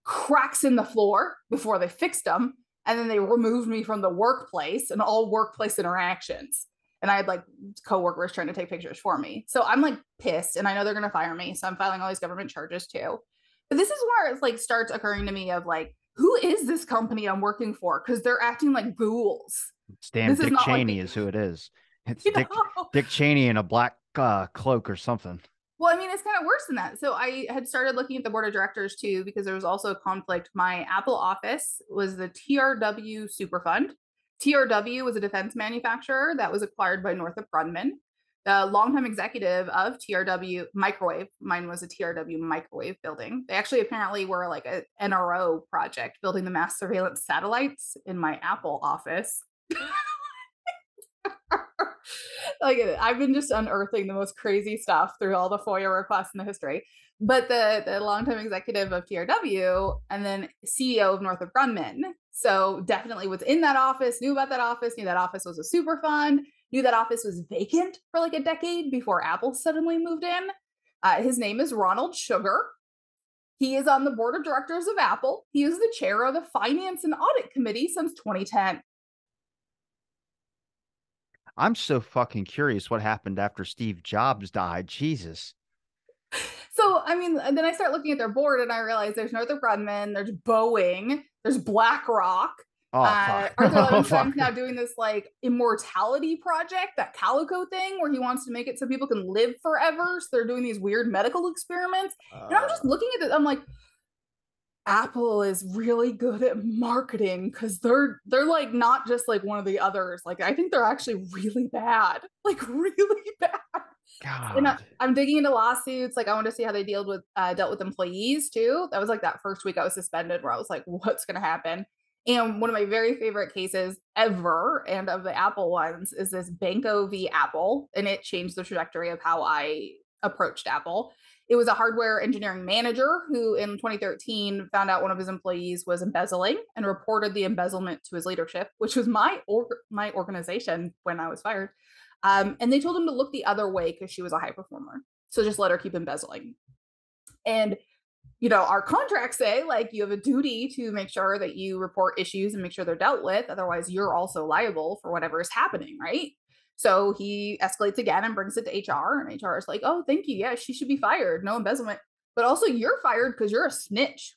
cracks in the floor before they fixed them. And then they removed me from the workplace and all workplace interactions. And I had like coworkers trying to take pictures for me. So I'm like pissed, and I know they're going to fire me. So I'm filing all these government charges too. But this is where it's like starts occurring to me of like, who is this company I'm working for? Because they're acting like ghouls. It's damn This is Dick not like Cheney is who it is. It's you Dick Cheney in a black cloak or something. Well, I mean, it's kind of worse than that. So I had started looking at the board of directors too, because there was also a conflict. My Apple office was the TRW Superfund. TRW was a defense manufacturer that was acquired by Northrop Grumman. The longtime executive of TRW Microwave, mine was a TRW Microwave building. They actually apparently were like an NRO project building the mass surveillance satellites in my Apple office. Like, I've been just unearthing the most crazy stuff through all the FOIA requests in the history. But the longtime executive of TRW and then CEO of Northrop Grumman, so definitely was in that office, knew about that office, knew that office was a super fund, knew that office was vacant for like a decade before Apple suddenly moved in. His name is Ronald Sugar. He is on the board of directors of Apple. He is the chair of the Finance and Audit Committee since 2010. I'm so fucking curious what happened after Steve Jobs died. Jesus. So, I mean, and then I start looking at their board and I realize there's Northrop Grumman, there's Boeing, there's BlackRock. Oh, fuck. Arthur Oh, Levinstein's fuck. now doing this like immortality project, that Calico thing, where he wants to make it so people can live forever. So they're doing these weird medical experiments. And I'm just looking at it, I'm like, Apple is really good at marketing because they're like not just like one of the others. Like I think they're actually really bad, like really bad. God. And I'm digging into lawsuits. Like I want to see how they dealt with employees too. That was like that first week I was suspended, where I was like, what's going to happen? And one of my very favorite cases ever, and of the Apple ones, is this Banco v. Apple, and it changed the trajectory of how I approached Apple. It was a hardware engineering manager who in 2013 found out one of his employees was embezzling and reported the embezzlement to his leadership, which was my organization when I was fired. And they told him to look the other way because she was a high performer. So just let her keep embezzling. And, our contracts say like you have a duty to make sure that you report issues and make sure they're dealt with. Otherwise, you're also liable for whatever is happening, right? So he escalates again and brings it to HR, and HR is like, oh, thank you. Yeah, she should be fired. No embezzlement. But also you're fired because you're a snitch.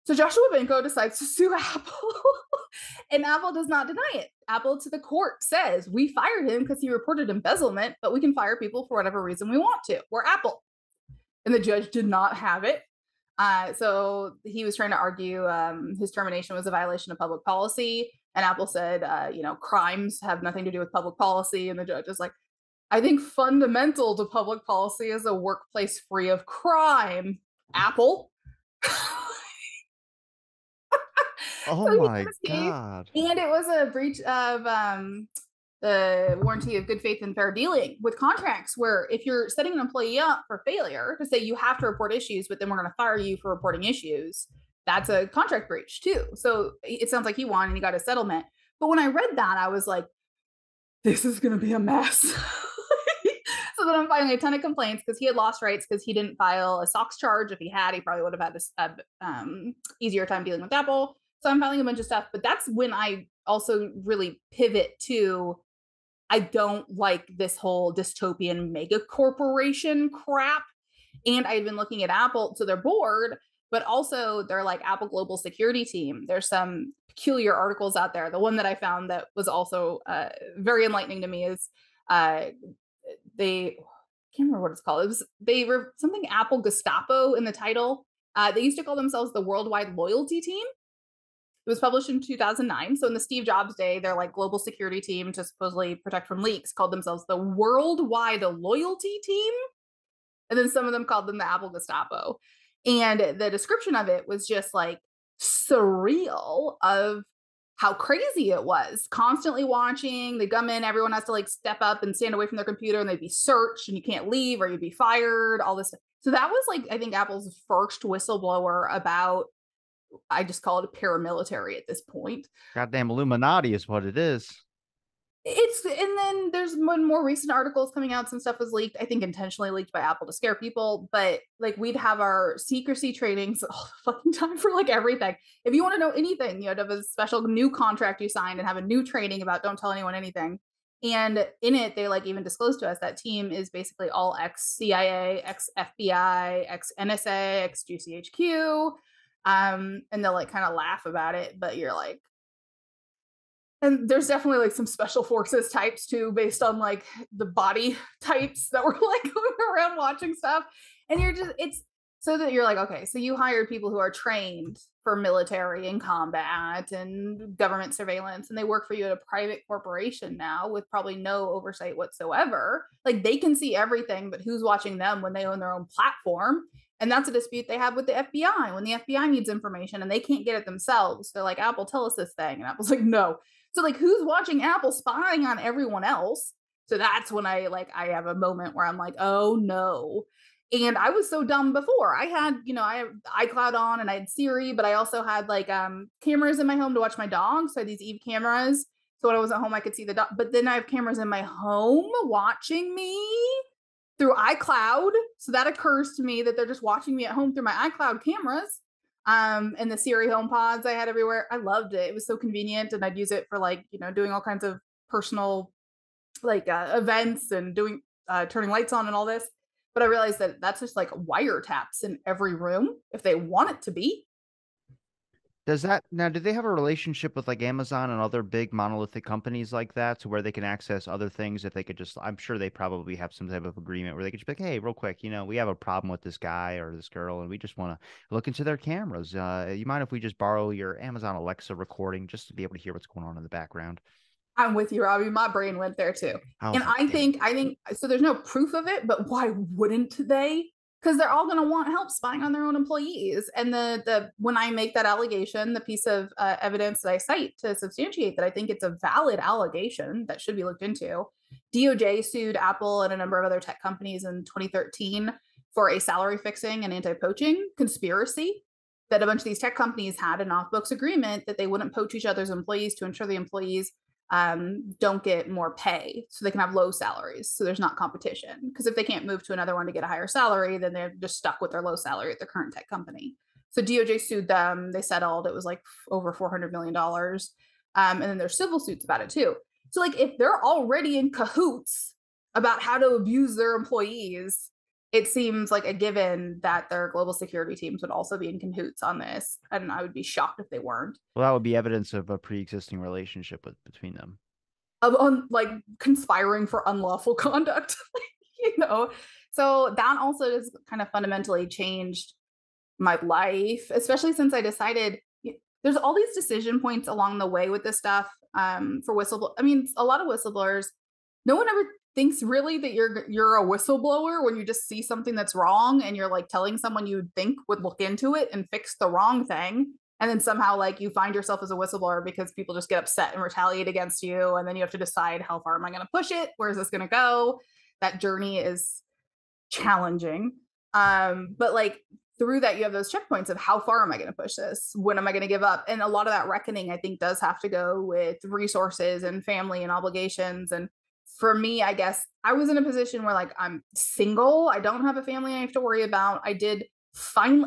So Joshua Benko decides to sue Apple, and Apple does not deny it. Apple to the court says, we fired him because he reported embezzlement, but we can fire people for whatever reason we want to. We're Apple. And the judge did not have it. So he was trying to argue his termination was a violation of public policy. And Apple said, crimes have nothing to do with public policy. And the judge is like, I think fundamental to public policy is a workplace free of crime. Apple. Oh So my God. And it was a breach of the warranty of good faith and fair dealing with contracts, where if you're setting an employee up for failure to say you have to report issues, but then we're going to fire you for reporting issues, that's a contract breach too. So it sounds like he won and he got a settlement. But when I read that, I was like, this is going to be a mess. So So then I'm filing a ton of complaints because he had lost rights because he didn't file a SOX charge. If he had, he probably would have had a easier time dealing with Apple. So I'm filing a bunch of stuff. But that's when I also really pivot to, I don't like this whole dystopian mega corporation crap. And I've been looking at Apple, so their board, but also their like Apple Global Security team. There's some peculiar articles out there. The one that I found that was also very enlightening to me is they, I can't remember what it's called. It was, they were something Apple Gestapo in the title. They used to call themselves the Worldwide Loyalty Team. It was published in 2009. So in the Steve Jobs day, their like global security team to supposedly protect from leaks called themselves the Worldwide Loyalty Team. And then some of them called them the Apple Gestapo. And the description of it was just like surreal of how crazy it was. Constantly watching, they come in, everyone has to like step up and stand away from their computer and they'd be searched and you can't leave or you'd be fired, all this stuff. So that was like, I think Apple's first whistleblower about, I just call it a paramilitary at this point. Goddamn Illuminati is what it is. It's, and then there's more recent articles coming out. Some stuff was leaked, I think intentionally leaked by Apple to scare people, but like we'd have our secrecy trainings all the fucking time for like everything. If you want to know anything, you had to have a special new contract you signed and have a new training about don't tell anyone anything. And in it, they like even disclosed to us that team is basically all ex-CIA, ex-FBI, ex-NSA, ex-GCHQ. And they'll like kind of laugh about it, but you're like, and there's definitely like some special forces types too, based on like the body types that were like going around watching stuff. And you're just, it's so that you're like, okay, so you hired people who are trained for military and combat and government surveillance, and they work for you at a private corporation now with probably no oversight whatsoever. Like they can see everything, but who's watching them when they own their own platform? And that's a dispute they have with the FBI when the FBI needs information and they can't get it themselves. They're like, Apple, tell us this thing. And Apple's like, no. So like who's watching Apple spying on everyone else? So that's when I have a moment where I'm like, oh no. And I was so dumb before. I had, I have iCloud on and I had Siri, but I also had like cameras in my home to watch my dog. So I had these Eve cameras. So when I was at home, I could see the dog. But then I have cameras in my home watching me through iCloud. So that occurs to me that they're just watching me at home through my iCloud cameras. And the Siri home pods I had everywhere. I loved it. It was so convenient. And I'd use it for like, doing all kinds of personal like events and doing turning lights on and all this. But I realized that that's just like wiretaps in every room if they want it to be. Does that now, do they have a relationship with like Amazon and other big monolithic companies like that to where they can access other things if they could just, I'm sure they probably have some type of agreement where they could just be like, hey, real quick, we have a problem with this guy or this girl and we just want to look into their cameras. You mind if we just borrow your Amazon Alexa recording just to be able to hear what's going on in the background? I'm with you, Robbie. My brain went there too. And like, I think so there's no proof of it, but why wouldn't they? Because they're all going to want help spying on their own employees. And the when I make that allegation, the piece of evidence that I cite to substantiate that I think it's a valid allegation that should be looked into, DOJ sued Apple and a number of other tech companies in 2013 for a salary fixing and anti-poaching conspiracy that a bunch of these tech companies had an off-books agreement that they wouldn't poach each other's employees to ensure the employees don't get more pay so they can have low salaries so there's not competition, because if they can't move to another one to get a higher salary then they're just stuck with their low salary at their current tech company. So DOJ sued them, they settled, it was like over $400 million, and then there's civil suits about it too. So like if they're already in cahoots about how to abuse their employees, it seems like a given that their global security teams would also be in cahoots on this. And I would be shocked if they weren't. Well, that would be evidence of a pre-existing relationship between them. Of like conspiring for unlawful conduct, So that also has kind of fundamentally changed my life, especially since I decided there's all these decision points along the way with this stuff for whistleblower. I mean, a lot of whistleblowers, no one ever thinks really that you're a whistleblower when you just see something that's wrong and you're like telling someone you think would look into it and fix the wrong thing. And then somehow like you find yourself as a whistleblower because people just get upset and retaliate against you. And then you have to decide, how far am I going to push it? Where is this going to go? That journey is challenging. But like through that, you have those checkpoints of how far am I going to push this? When am I going to give up? And a lot of that reckoning, I think, does have to go with resources and family and obligations. And for me, I guess I was in a position where like I'm single. I don't have a family I have to worry about. I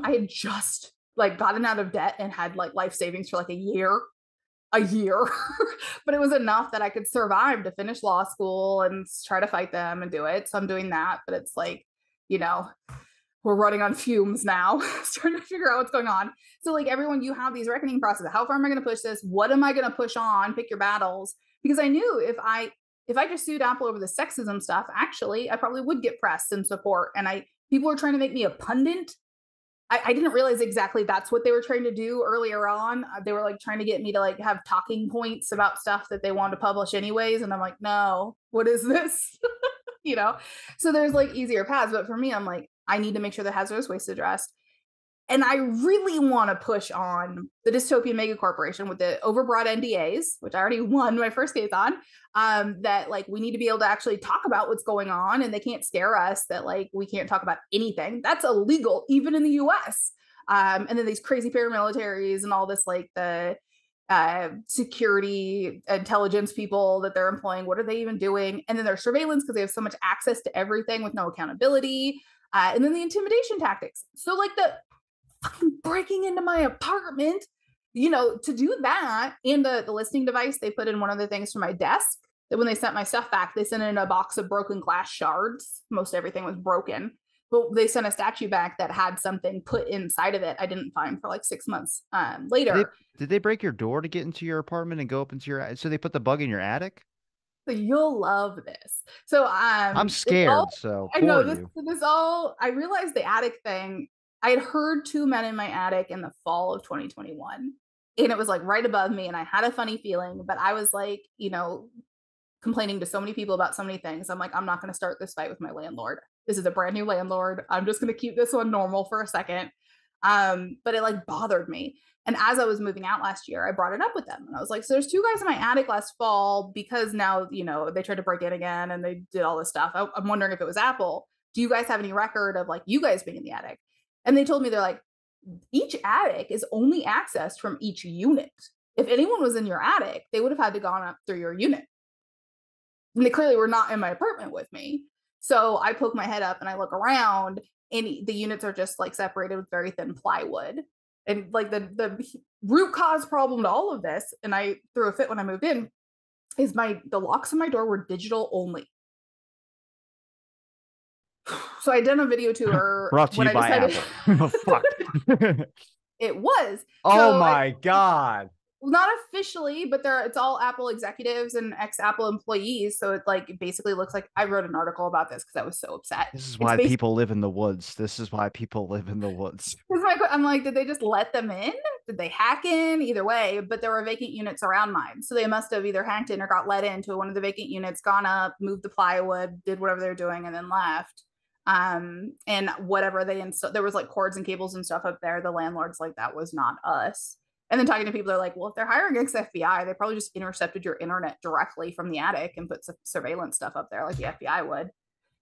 had just like gotten out of debt and had like life savings for like a year, but it was enough that I could survive to finish law school and try to fight them and do it. So I'm doing that, but it's like, you know, we're running on fumes now, trying to figure out what's going on. So like everyone, you have these reckoning processes. How far am I going to push this? What am I going to push on? Pick your battles. Because I knew if I just sued Apple over the sexism stuff, actually, I probably would get press and support. And people were trying to make me a pundit. I didn't realize exactly that's what they were trying to do earlier on. They were like trying to get me to like have talking points about stuff that they wanted to publish anyways. And I'm like, no, what is this? You know? So there's like easier paths. But for me, I'm like, I need to make sure the hazardous waste is addressed. And I really want to push on the dystopian mega corporation with the overbroad NDAs, which I already won my first case on, that like we need to be able to actually talk about what's going on, and they can't scare us that like we can't talk about anything. That's illegal, even in the US. And then these crazy paramilitaries and all this like the security intelligence people that they're employing. What are they even doing? And then their surveillance because they have so much access to everything with no accountability. And then the intimidation tactics. So like the breaking into my apartment, you know, to do that, and the listening device they put in one of the things for my desk, that when they sent my stuff back, they sent in a box of broken glass shards. Most everything was broken, but they sent a statue back that had something put inside of it I didn't find for like 6 months later. Did they break your door to get into your apartment and go up into your, so they put the bug in your attic? So you'll love this. So I'm scared, so I know for this you. this all I realized the attic thing. I had heard two men in my attic in the fall of 2021. And it was like right above me. And I had a funny feeling, but I was like, you know, complaining to so many people about so many things. I'm like, I'm not going to start this fight with my landlord. This is a brand new landlord. I'm just going to keep this one normal for a second. But it like bothered me. And as I was moving out last year, I brought it up with them. And I was like, so there's two guys in my attic last fall because now, you know, they tried to break in again and they did all this stuff. I'm wondering if it was Apple. Do you guys have any record of like you guys being in the attic? And they told me, they're like, each attic is only accessed from each unit. If anyone was in your attic, they would have had to gone up through your unit. And they clearly were not in my apartment with me. So I poke my head up and I look around, and the units are just like separated with very thin plywood. And like the root cause problem to all of this, and I threw a fit when I moved in, is the locks on my door were digital only. So I done a video tour. Brought to you by Apple. Oh, fuck. It was. Oh so my God. Not officially, but it's all Apple executives and ex-Apple employees. So it like basically looks like I wrote an article about this because I was so upset. This is why people live in the woods. This is why people live in the woods. I'm like, did they just let them in? Did they hack in? Either way, but there were vacant units around mine. So they must have either hacked in or got let into one of the vacant units, gone up, moved the plywood, did whatever they're doing, and then left. And whatever they installed, there was like cords and cables and stuff up there. The landlord's like, that was not us. And then talking to people, they're like, well, if they're hiring ex-FBI, they probably just intercepted your internet directly from the attic and put some surveillance stuff up there like the FBI would.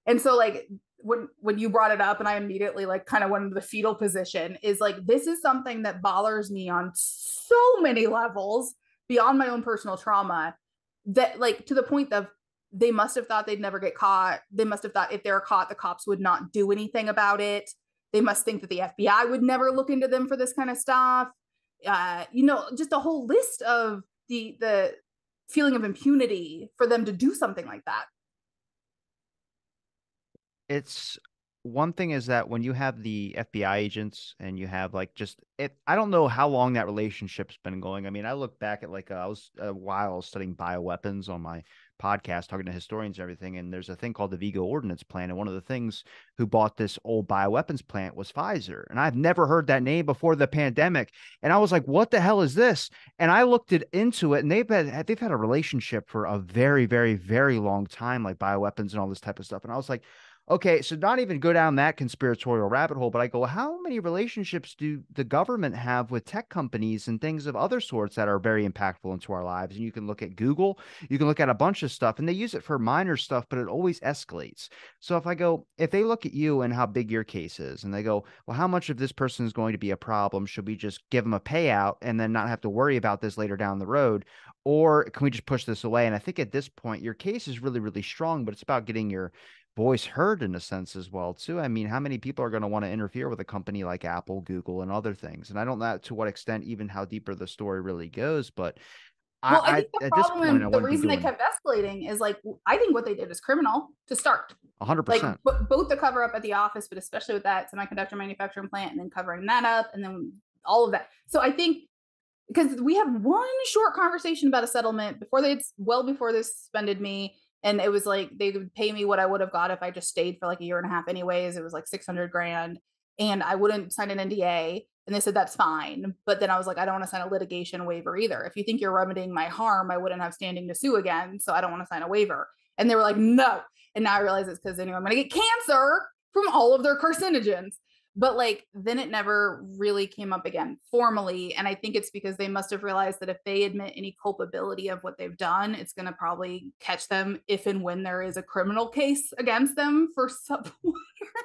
And so like when you brought it up, and I immediately like kind of went into the fetal position, is like, this is something that bothers me on so many levels beyond my own personal trauma, that like to the point of they must have thought they'd never get caught. They must have thought if they were caught, the cops would not do anything about it. They must think that the FBI would never look into them for this kind of stuff. You know, just a whole list of the feeling of impunity for them to do something like that. It's one thing is that when you have the FBI agents and you have like just it, I don't know how long that relationship's been going. I mean, I look back at like I was a while studying bioweapons on my podcast, talking to historians and everything. And there's a thing called the Vigo Ordnance Plant. And one of the things who bought this old bioweapons plant was Pfizer. And I've never heard that name before the pandemic. And I was like, what the hell is this? And I looked into it, and they've had a relationship for a very, very, very long time, like bioweapons and all this type of stuff. And I was like, Okay, so not even go down that conspiratorial rabbit hole, but I go, well, how many relationships do the government have with tech companies and things of other sorts that are very impactful into our lives? And you can look at Google, you can look at a bunch of stuff, and they use it for minor stuff, but it always escalates. So if they look at you and how big your case is, and they go, well, how much of this person is going to be a problem? Should we just give them a payout and then not have to worry about this later down the road? Or can we just push this away? And I think at this point, your case is really, really strong, but it's about getting your voice heard in a sense as well too. I mean, how many people are going to want to interfere with a company like Apple, Google, and other things? And I don't know to what extent even how deeper the story really goes, but Well, I think the at this problem point I and the wouldn't be reason they doing kept escalating is like, I think what they did is criminal to start. 100%. Both the cover up at the office, but especially with that semiconductor manufacturing plant and then covering that up and then all of that. So I think because we had one short conversation about a settlement before before they suspended me. And it was like they would pay me what I would have got if I just stayed for like a year and a half anyways. It was like 600 grand and I wouldn't sign an NDA. And they said, that's fine. But then I was like, I don't want to sign a litigation waiver either. If you think you're remedying my harm, I wouldn't have standing to sue again. So I don't want to sign a waiver. And they were like, no. And now I realize it's because anyway, I'm going to get cancer from all of their carcinogens. But like, then it never really came up again formally. And I think it's because they must have realized that if they admit any culpability of what they've done, it's going to probably catch them if and when there is a criminal case against them for some.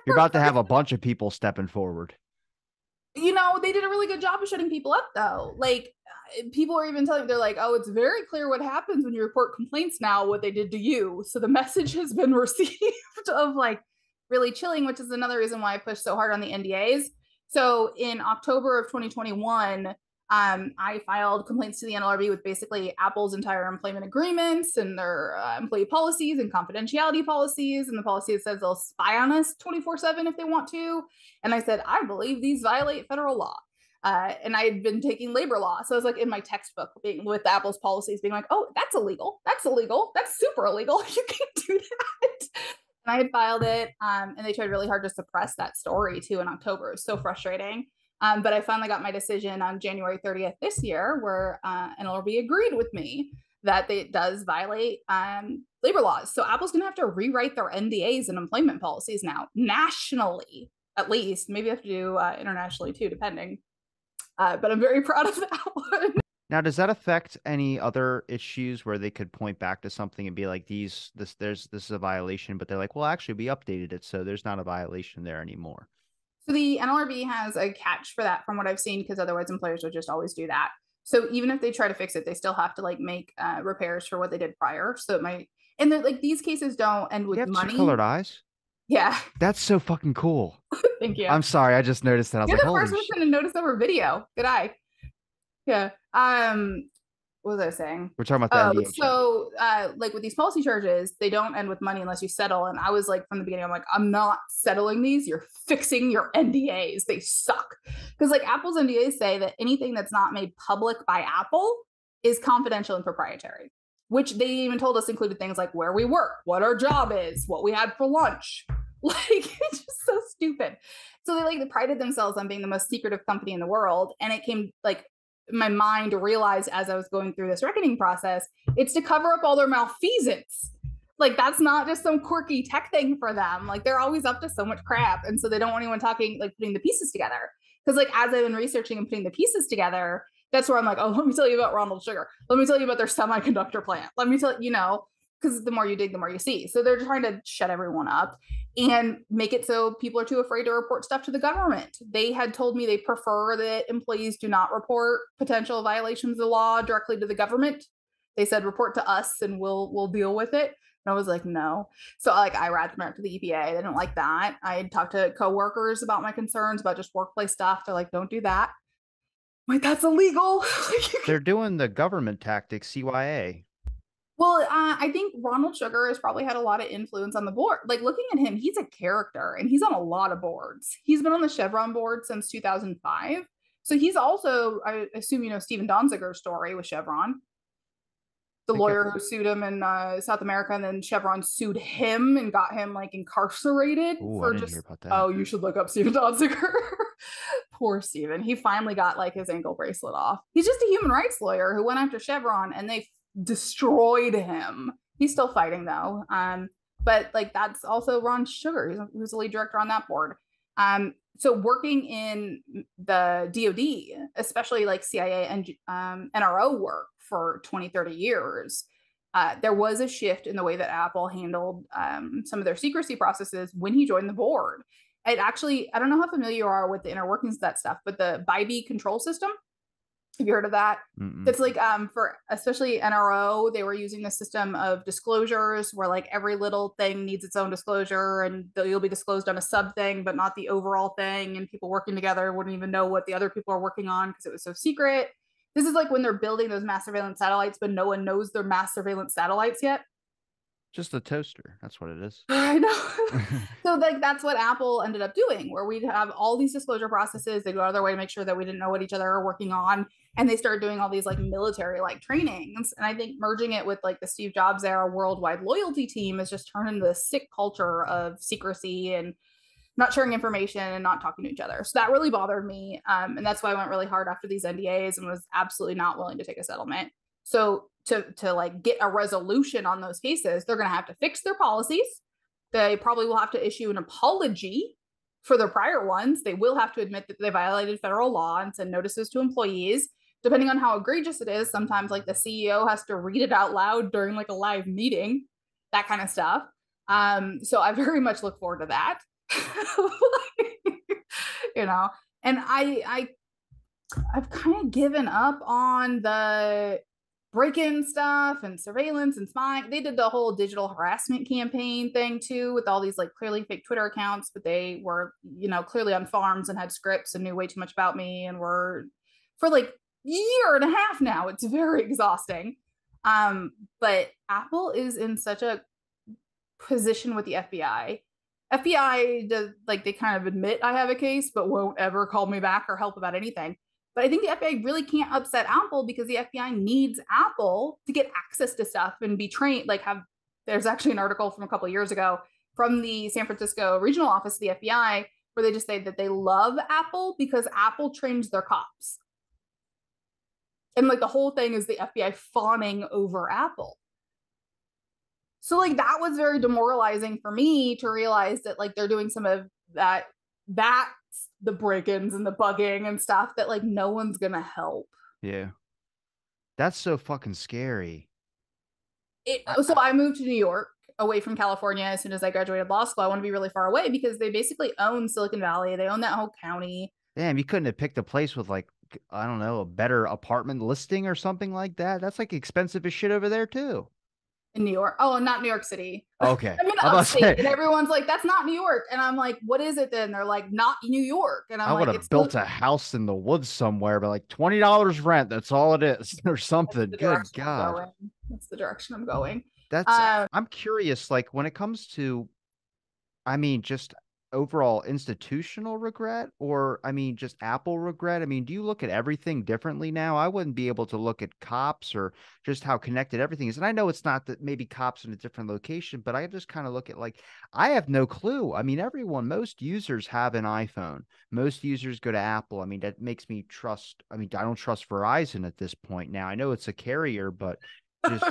You're about to have a bunch of people stepping forward. You know, they did a really good job of shutting people up though. Like people are even telling me, they're like, oh, it's very clear what happens when you report complaints now, what they did to you. So the message has been received of like, really chilling, which is another reason why I pushed so hard on the NDAs. So in October of 2021, I filed complaints to the NLRB with basically Apple's entire employment agreements and their employee policies and confidentiality policies, and the policy that says they'll spy on us 24/7 if they want to. And I said, I believe these violate federal law. And I had been taking labor law. So I was like in my textbook being with Apple's policies being like, oh, that's illegal. That's illegal. That's super illegal. You can't do that. And I had filed it, and they tried really hard to suppress that story too in October. It was so frustrating. But I finally got my decision on January 30th this year, where NLRB agreed with me that it does violate labor laws. So Apple's going to have to rewrite their NDAs and employment policies now, nationally, at least. Maybe they have to do internationally too, depending. But I'm very proud of that one. Now, does that affect any other issues where they could point back to something and be like, this is a violation, but they're like, well, actually, we updated it, so there's not a violation there anymore. So the NLRB has a catch for that from what I've seen, because otherwise employers would just always do that. So even if they try to fix it, they still have to like make repairs for what they did prior. So it might, and like these cases don't end with you have money. Two-colored eyes? Yeah. That's so fucking cool. Thank you. I'm sorry, I just noticed that. I was You're like, the holy first person to notice over video. Good eye. Yeah. What was I saying? We're talking about the NDA. So like with these policy charges, they don't end with money unless you settle. And I was like, from the beginning, I'm like, I'm not settling these. You're fixing your NDAs. They suck. Because like Apple's NDAs say that anything that's not made public by Apple is confidential and proprietary, which they even told us included things like where we work, what our job is, what we had for lunch. Like, it's just so stupid. So they prided themselves on being the most secretive company in the world. And it came like, my mind realized as I was going through this reckoning process, it's to cover up all their malfeasance. Like, that's not just some quirky tech thing for them. Like, they're always up to so much crap. And so they don't want anyone talking, like putting the pieces together. Because like, as I've been researching and putting the pieces together, that's where I'm like, oh, let me tell you about Ronald Sugar. Let me tell you about their semiconductor plant. Let me tell you, because the more you dig, the more you see. So they're trying to shut everyone up and make it so people are too afraid to report stuff to the government. They had told me they prefer that employees do not report potential violations of the law directly to the government. They said, report to us and we'll deal with it. And I was like, no. So like I ratted them out to the EPA. They didn't like that. I had talked to coworkers about my concerns about just workplace stuff. They're like, don't do that. I'm like, that's illegal. They're doing the government tactic, CYA. Well, I think Ronald Sugar has probably had a lot of influence on the board. Like looking at him, he's a character and he's on a lot of boards. He's been on the Chevron board since 2005. So he's also, I assume, Stephen Donziger's story with Chevron, the lawyer who sued him in South America, and then Chevron sued him and got him like incarcerated. Ooh, I didn't hear about that. Oh, you should look up Stephen Donziger. Poor Stephen. He finally got like his ankle bracelet off. He's just a human rights lawyer who went after Chevron and they destroyed him. He's still fighting though. but like that's also Ron Sugar, who's the lead director on that board. So working in the DoD, especially like CIA and NRO work for 20, 30 years, there was a shift in the way that Apple handled some of their secrecy processes when he joined the board. It actually, I don't know how familiar you are with the inner workings of that stuff, but the BIBE control system, have you heard of that? Mm-mm. It's like for especially NRO, they were using the system of disclosures where like every little thing needs its own disclosure and you'll be disclosed on a sub thing, but not the overall thing. And people working together wouldn't even know what the other people are working on because it was so secret. This is like when they're building those mass surveillance satellites, but no one knows they're mass surveillance satellites yet. Just a toaster. That's what it is. I know. So like that's what Apple ended up doing, where we'd have all these disclosure processes. They go out of their way to make sure that we didn't know what each other are working on. And they started doing all these like military like trainings. And I think merging it with like the Steve Jobs era worldwide loyalty team has just turned into this sick culture of secrecy and not sharing information and not talking to each other. So that really bothered me. And that's why I went really hard after these NDAs and was absolutely not willing to take a settlement. So to like get a resolution on those cases, they're going to have to fix their policies. They probably will have to issue an apology for their prior ones. They will have to admit that they violated federal law and send notices to employees. Depending on how egregious it is, sometimes like the CEO has to read it out loud during like a live meeting, that kind of stuff. So I very much look forward to that. You know, and I've kind of given up on the break-in stuff and surveillance and spying. They did the whole digital harassment campaign thing too, with all these like clearly fake Twitter accounts, but they were, you know, clearly on farms and had scripts and knew way too much about me and were for like year and a half now. It's very exhausting. But Apple is in such a position with the FBI. FBI does like they kind of admit I have a case, but won't ever call me back or help about anything. But I think the FBI really can't upset Apple because the FBI needs Apple to get access to stuff and be trained. Like, there's actually an article from a couple of years ago from the San Francisco regional office of the FBI where they just say that they love Apple because Apple trains their cops. And like the whole thing is the FBI fawning over Apple. So like that was very demoralizing for me to realize that like they're doing some of that the break-ins and the bugging and stuff that like no one's gonna help. Yeah. That's so fucking scary. So I moved to New York away from California as soon as I graduated law school. I want to be really far away because they basically own Silicon Valley. They own that whole county. Damn, you couldn't have picked a place with like, I don't know, a better apartment listing or something like that. That's like expensive as shit over there too. In New York. Oh, not New York City. Okay. I'm in upstate, and everyone's like, that's not New York. And I'm like, what is it then? They're like, not New York. And I would have built a house in the woods somewhere, but like $20 rent. That's all it is, or something. Good God. That's the direction I'm going. I'm curious, like when it comes to, I mean, just overall institutional regret, or I mean, just Apple regret. I mean, do you look at everything differently now? I wouldn't be able to look at cops or just how connected everything is. And I know it's not that maybe cops in a different location, but I just kind of look at like, I have no clue. I mean, most users have an iPhone. Most users go to Apple. I mean, that makes me trust. I mean, I don't trust Verizon at this point now. I know it's a carrier, but just,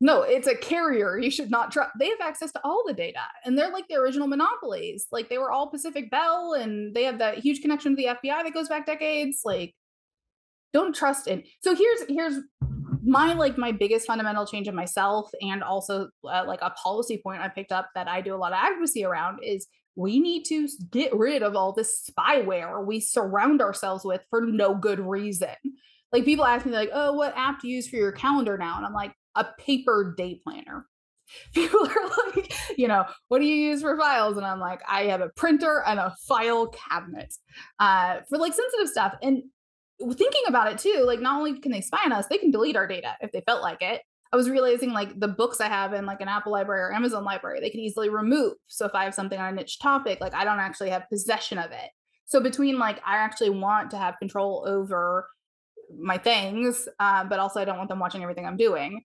No, it's a carrier. You should not trust. They have access to all the data, and they're like the original monopolies. Like they were all Pacific Bell, and they have that huge connection to the FBI that goes back decades. Like, don't trust it. So here's my biggest fundamental change in myself, and also like a policy point I picked up that I do a lot of advocacy around is we need to get rid of all this spyware we surround ourselves with for no good reason. Like people ask me like, oh, what app do you use for your calendar now? And I'm like, a paper day planner. People are like, what do you use for files? And I'm like, I have a printer and a file cabinet for like sensitive stuff. And thinking about it too, like not only can they spy on us, they can delete our data if they felt like it. I was realizing like the books I have in like an Apple library or Amazon library, they can easily remove. So if I have something on a niche topic, like I don't actually have possession of it. So between like, I actually want to have control over my things, but also I don't want them watching everything I'm doing.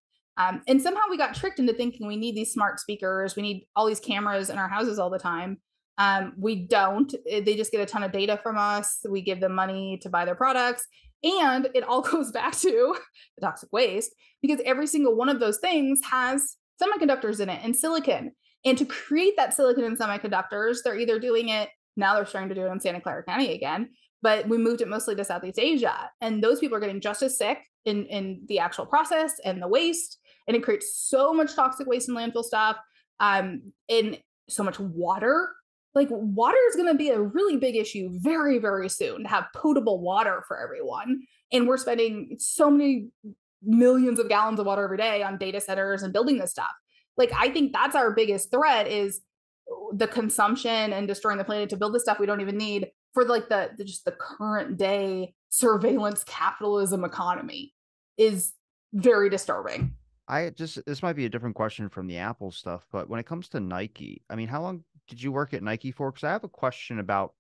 And somehow we got tricked into thinking we need these smart speakers. We need all these cameras in our houses all the time. We don't. They just get a ton of data from us. We give them money to buy their products. And it all goes back to the toxic waste because every single one of those things has semiconductors in it and silicon. And to create that silicon and semiconductors, they're either doing it, now they're starting to do it in Santa Clara County again, but we moved it mostly to Southeast Asia. And those people are getting just as sick in the actual process and the waste. And it creates so much toxic waste and landfill stuff, and so much water. Like, water is going to be a really big issue very, very soon, to have potable water for everyone. And we're spending so many millions of gallons of water every day on data centers and building this stuff. Like, I think that's our biggest threat, is the consumption and destroying the planet to build the stuff we don't even need for like the just the current day surveillance capitalism economy is very disturbing. This might be a different question from the Apple stuff, but when it comes to Nike, I mean, how long did you work at Nike for? Because I have a question about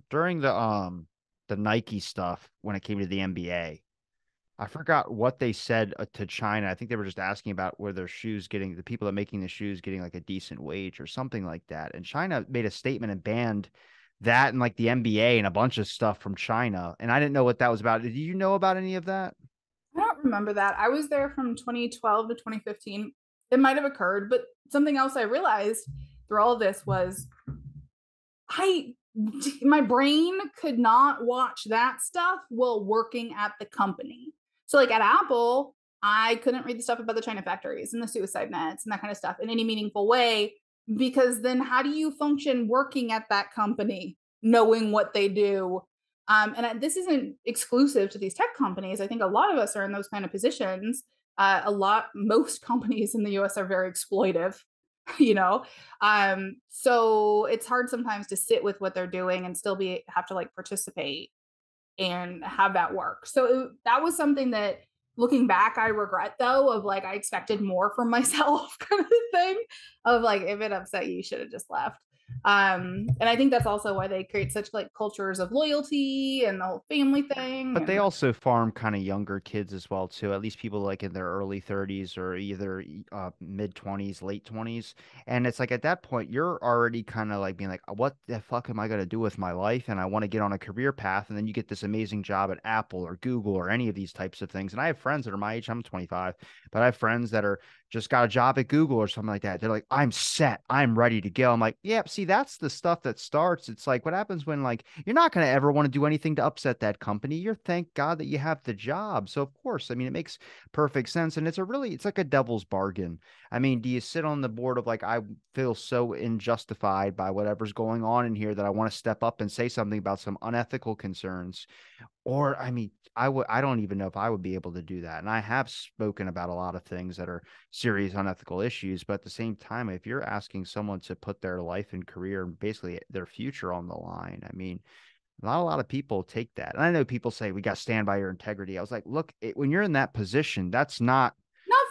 during the Nike stuff when it came to the NBA. I forgot what they said to China. I think they were just asking about where their shoes getting, the people that making the shoes getting like a decent wage or something like that. And China made a statement and banned that and like the NBA and a bunch of stuff from China. And I didn't know what that was about. Did you know about any of that? I don't remember that. I was there from 2012 to 2015. It might have occurred, but something else I realized through all of this was my brain could not watch that stuff while working at the company. So like at Apple, I couldn't read the stuff about the China factories and the suicide nets and that kind of stuff in any meaningful way, because then how do you function working at that company, knowing what they do? This isn't exclusive to these tech companies. I think a lot of us are in those kind of positions. Most companies in the US are very exploitive, you know? So it's hard sometimes to sit with what they're doing and still have to like participate and have that work. So that was something that, looking back, I regret, though, of like, I expected more from myself kind of thing, of like, if it upset you, you should have just left. And I think that's also why they create such like cultures of loyalty and the whole family thing. But they also farm kind of younger kids as well too. At least people like in their early 30s or either mid 20s, late 20s. And it's like at that point you're already kind of like being like, what the fuck am I going to do with my life? And I want to get on a career path. And then you get this amazing job at Apple or Google or any of these types of things. And I have friends that are my age. I'm 25, but I have friends that are just got a job at Google or something like that. They're like, I'm set. I'm ready to go. I'm like, yeah, see, that's the stuff that starts. It's like what happens when like you're not going to ever want to do anything to upset that company. You're thank God that you have the job. So of course, I mean, it makes perfect sense. And it's like a devil's bargain. I mean, do you sit on the board of like, I feel so unjustified by whatever's going on in here that I want to step up and say something about some unethical concerns? Or, I mean, I don't even know if I would be able to do that. And I have spoken about a lot of things that are serious unethical issues, but at the same time, if you're asking someone to put their life and career and basically their future on the line, I mean, not a lot of people take that. And I know people say we got to stand by your integrity. I was like, look, when you're in that position, that's not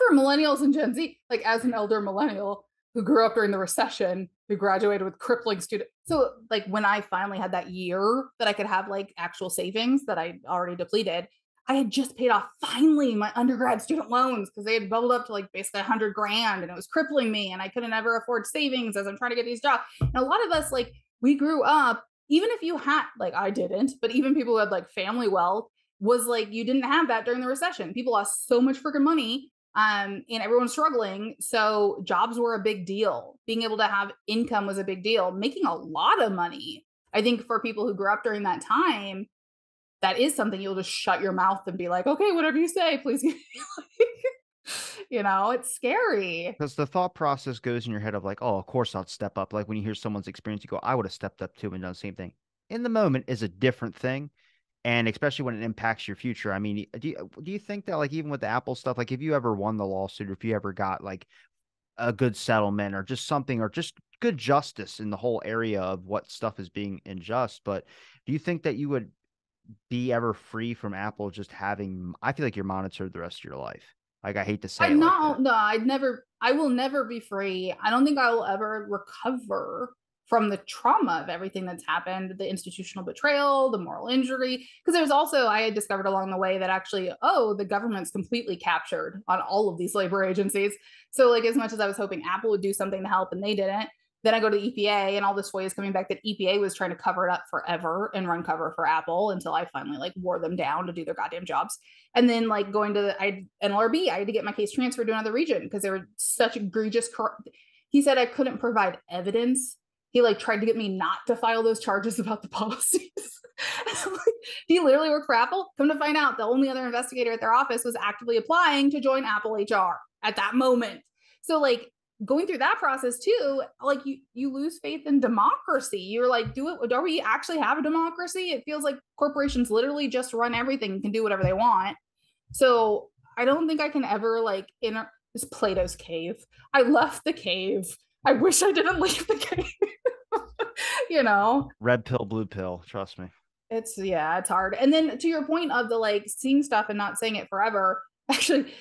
for millennials and Gen Z. Like, as an elder millennial who grew up during the recession, who graduated with crippling student. So like when I finally had that year that I could have like actual savings that I already depleted, I had just paid off finally my undergrad student loans because they had bubbled up to like basically 100 grand and it was crippling me and I couldn't ever afford savings as I'm trying to get these jobs. And a lot of us, like, we grew up, even if you had, like, I didn't, but even people who had like family wealth, was like, you didn't have that during the recession. People lost so much freaking money, and everyone's struggling. So jobs were a big deal. Being able to have income was a big deal. Making a lot of money, I think, for people who grew up during that time, that is something you'll just shut your mouth and be like, okay, whatever you say, please. It's scary. because the thought process goes in your head of like, oh, of course I'll step up. Like when you hear someone's experience, you go, I would have stepped up too and done the same thing. In the moment is a different thing. And especially when it impacts your future. I mean, do you think that like even with the Apple stuff, like if you ever won the lawsuit or if you ever got like a good settlement or just something or just good justice in the whole area of what stuff is being unjust, but do you think that you would be ever free from Apple just having, I feel like you're monitored the rest of your life. Like I hate to say I'm it like not, that. no, I will never be free. I don't think I will ever recover from the trauma of everything that's happened, the institutional betrayal, the moral injury. Because there's also, I had discovered along the way that actually, the government's completely captured on all of these labor agencies. So like, as much as I was hoping Apple would do something to help and they didn't, Then I go to EPA, and all this FOIA is coming back that EPA was trying to cover it up forever and run cover for Apple until I finally like wore them down to do their goddamn jobs. And then like going to NLRB, I had to get my case transferred to another region because they were such egregious. He said I couldn't provide evidence. He like tried to get me not to file those charges about the policies. He literally worked for Apple. Come to find out, the only other investigator at their office was actively applying to join Apple HR at that moment. So like going through that process too, like you lose faith in democracy. You're like, do we actually have a democracy? It feels like corporations literally just run everything and can do whatever they want. So I don't think I can ever like this Plato's cave. I left the cave. I wish I didn't leave the cave. You know, red pill, blue pill. Trust me. It's hard. And then to your point of the like seeing stuff and not saying it forever, actually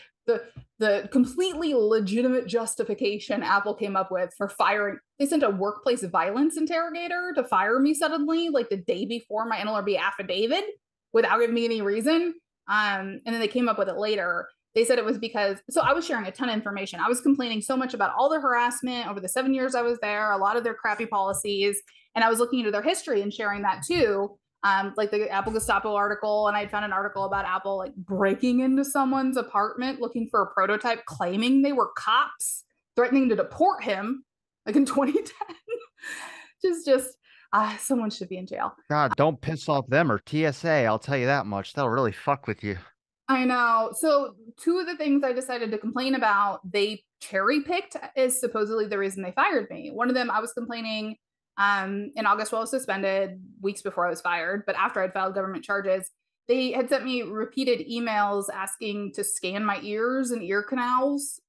the completely legitimate justification Apple came up with for firing, they sent a workplace violence interrogator to fire me suddenly, like the day before my NLRB affidavit, without giving me any reason. And then they came up with it later. They said it was because, so I was sharing a ton of information. I was complaining so much about all their harassment over the 7 years I was there, a lot of their crappy policies, and I was looking into their history and sharing that too. Like the Apple Gestapo article, and I found an article about Apple like breaking into someone's apartment looking for a prototype, claiming they were cops, threatening to deport him, like in 2010. just someone should be in jail. God, don't piss off them or TSA. I'll tell you that much. That'll really fuck with you. I know. So 2 of the things I decided to complain about, they cherry picked as supposedly the reason they fired me. One of them, I was complaining in August while I was suspended, weeks before I was fired, but after I'd filed government charges, they had sent me repeated emails asking to scan my ears and ear canals.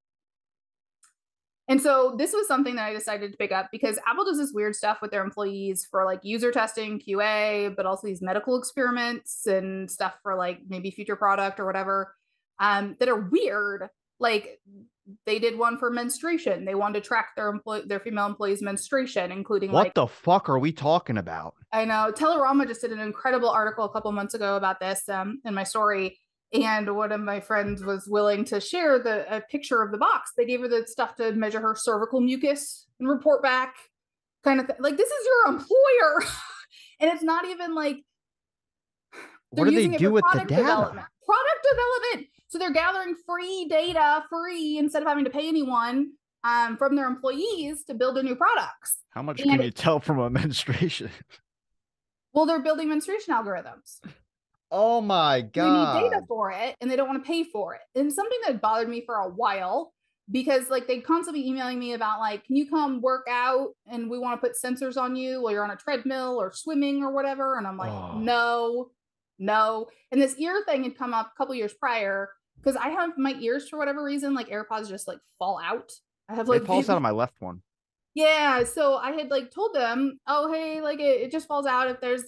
And so this was something that I decided to pick up because Apple does this weird stuff with their employees for like user testing, QA, but also these medical experiments and stuff for like maybe future product or whatever, that are weird. Like they did one for menstruation. They wanted to track their female employees' menstruation, including what the fuck are we talking about? I know. Telerama just did an incredible article a couple months ago about this in my story. And one of my friends was willing to share a picture of the box. They gave her the stuff to measure her cervical mucus and report back, kind of like, this is your employer. And it's not even like, what do they do with the data? Product development. So they're gathering free data, instead of having to pay anyone from their employees to build their new products. How much can you tell from a menstruation? Well, they're building menstruation algorithms. Oh my God. They need data for it and they don't want to pay for it. And something that bothered me for a while, because like they'd constantly emailing me about like, can you come work out and we want to put sensors on you while you're on a treadmill or swimming or whatever. And I'm like, no. And this ear thing had come up a couple years prior because I have my ears for whatever reason, like AirPods just like fall out. I have like it falls out of my left one. Yeah. So I had like told them, oh, hey, like it just falls out if there's,